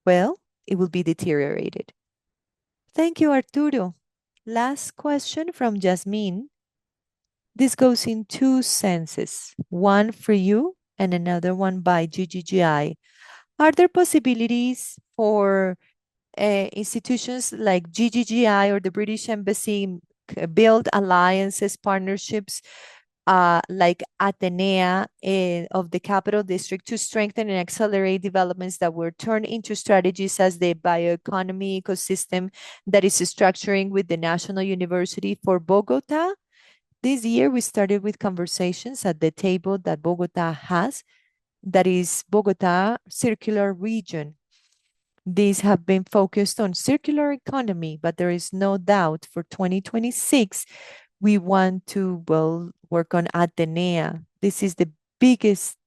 well, it will be deteriorated. Thank you, Arturo. Last question from Jasmine. This goes in two senses, one for you and another one by GGGI. Are there possibilities for institutions like GGGI or the British Embassy build alliances, partnerships like Atenea of the capital district to strengthen and accelerate developments that were turned into strategies as the bioeconomy ecosystem that is structuring with the National University for Bogota. This year, we started with conversations at the table that Bogota has, that is Bogota Circular Region. These have been focused on circular economy, but there is no doubt for 2026, we want to, well, work on Atenea. This is the biggest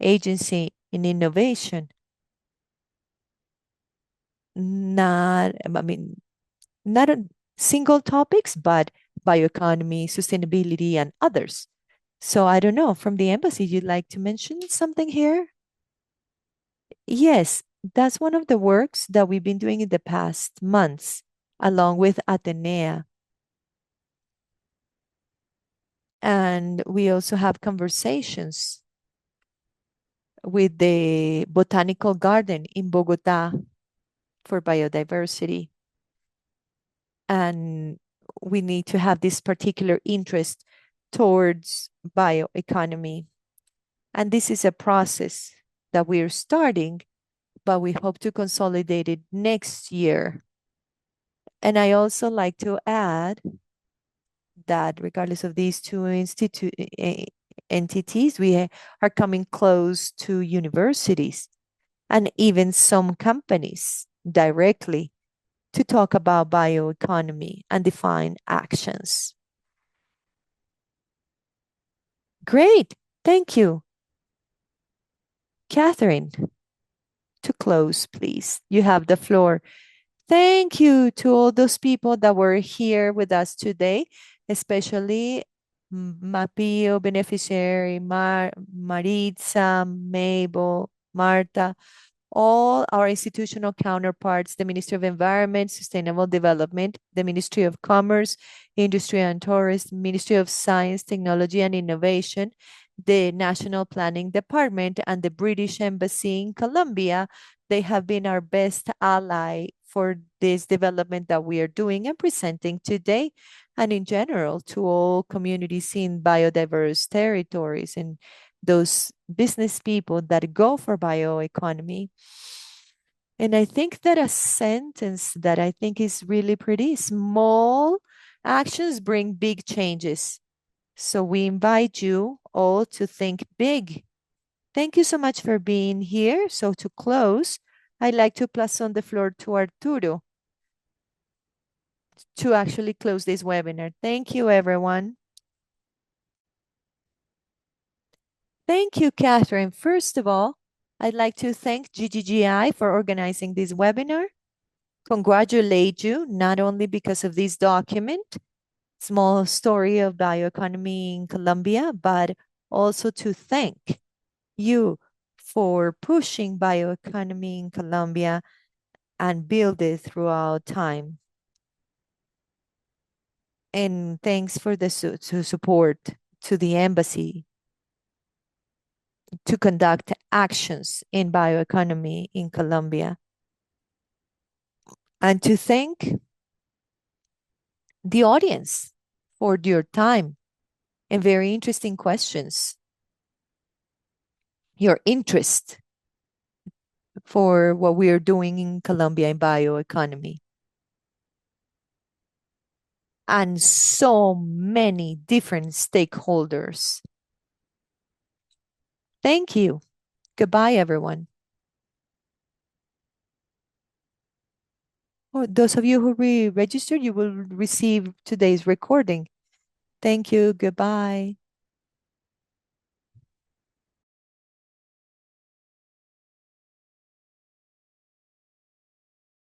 agency in innovation. Not, I mean, not on single topics, but bioeconomy, sustainability, and others. So I don't know, from the embassy, you'd like to mention something here? Yes, that's one of the works that we've been doing in the past months, along with Atenea. And we also have conversations with the botanical garden in Bogota for biodiversity. And we need to have this particular interest towards bioeconomy. And this is a process that we're starting, but we hope to consolidate it next year. And I also like to add that regardless of these two entities, we are coming close to universities and even some companies directly to talk about bioeconomy and define actions. Great. Thank you. Catherine, to close, please. You have the floor. Thank you to all those people that were here with us today, especially Mapio beneficiary, Maritza, Mabel, Marta, all our institutional counterparts, the Ministry of Environment, Sustainable Development, the Ministry of Commerce, Industry and Tourism, Ministry of Science, Technology and Innovation, the National Planning Department, and the British Embassy in Colombia. They have been our best ally for this development that we are doing and presenting today, and in general to all communities in biodiverse territories and those business people that go for bioeconomy. And I think that a sentence that I think is really pretty: small actions bring big changes. So we invite you all to think big. Thank you so much for being here. So to close, I'd like to pass on the floor to Arturo to actually close this webinar. Thank you, everyone. Thank you, Catherine. First of all, I'd like to thank GGGI for organizing this webinar. Congratulate you, not only because of this document, small story of bioeconomy in Colombia, but also to thank you for pushing bioeconomy in Colombia and build it throughout time. And thanks for the support to the embassy to conduct actions in bioeconomy in Colombia. And to thank the audience for your time and very interesting questions, your interest for what we are doing in Colombia in bioeconomy. And so many different stakeholders. Thank you. Goodbye, everyone. For those of you who re-registered, you will receive today's recording. Thank you. Goodbye.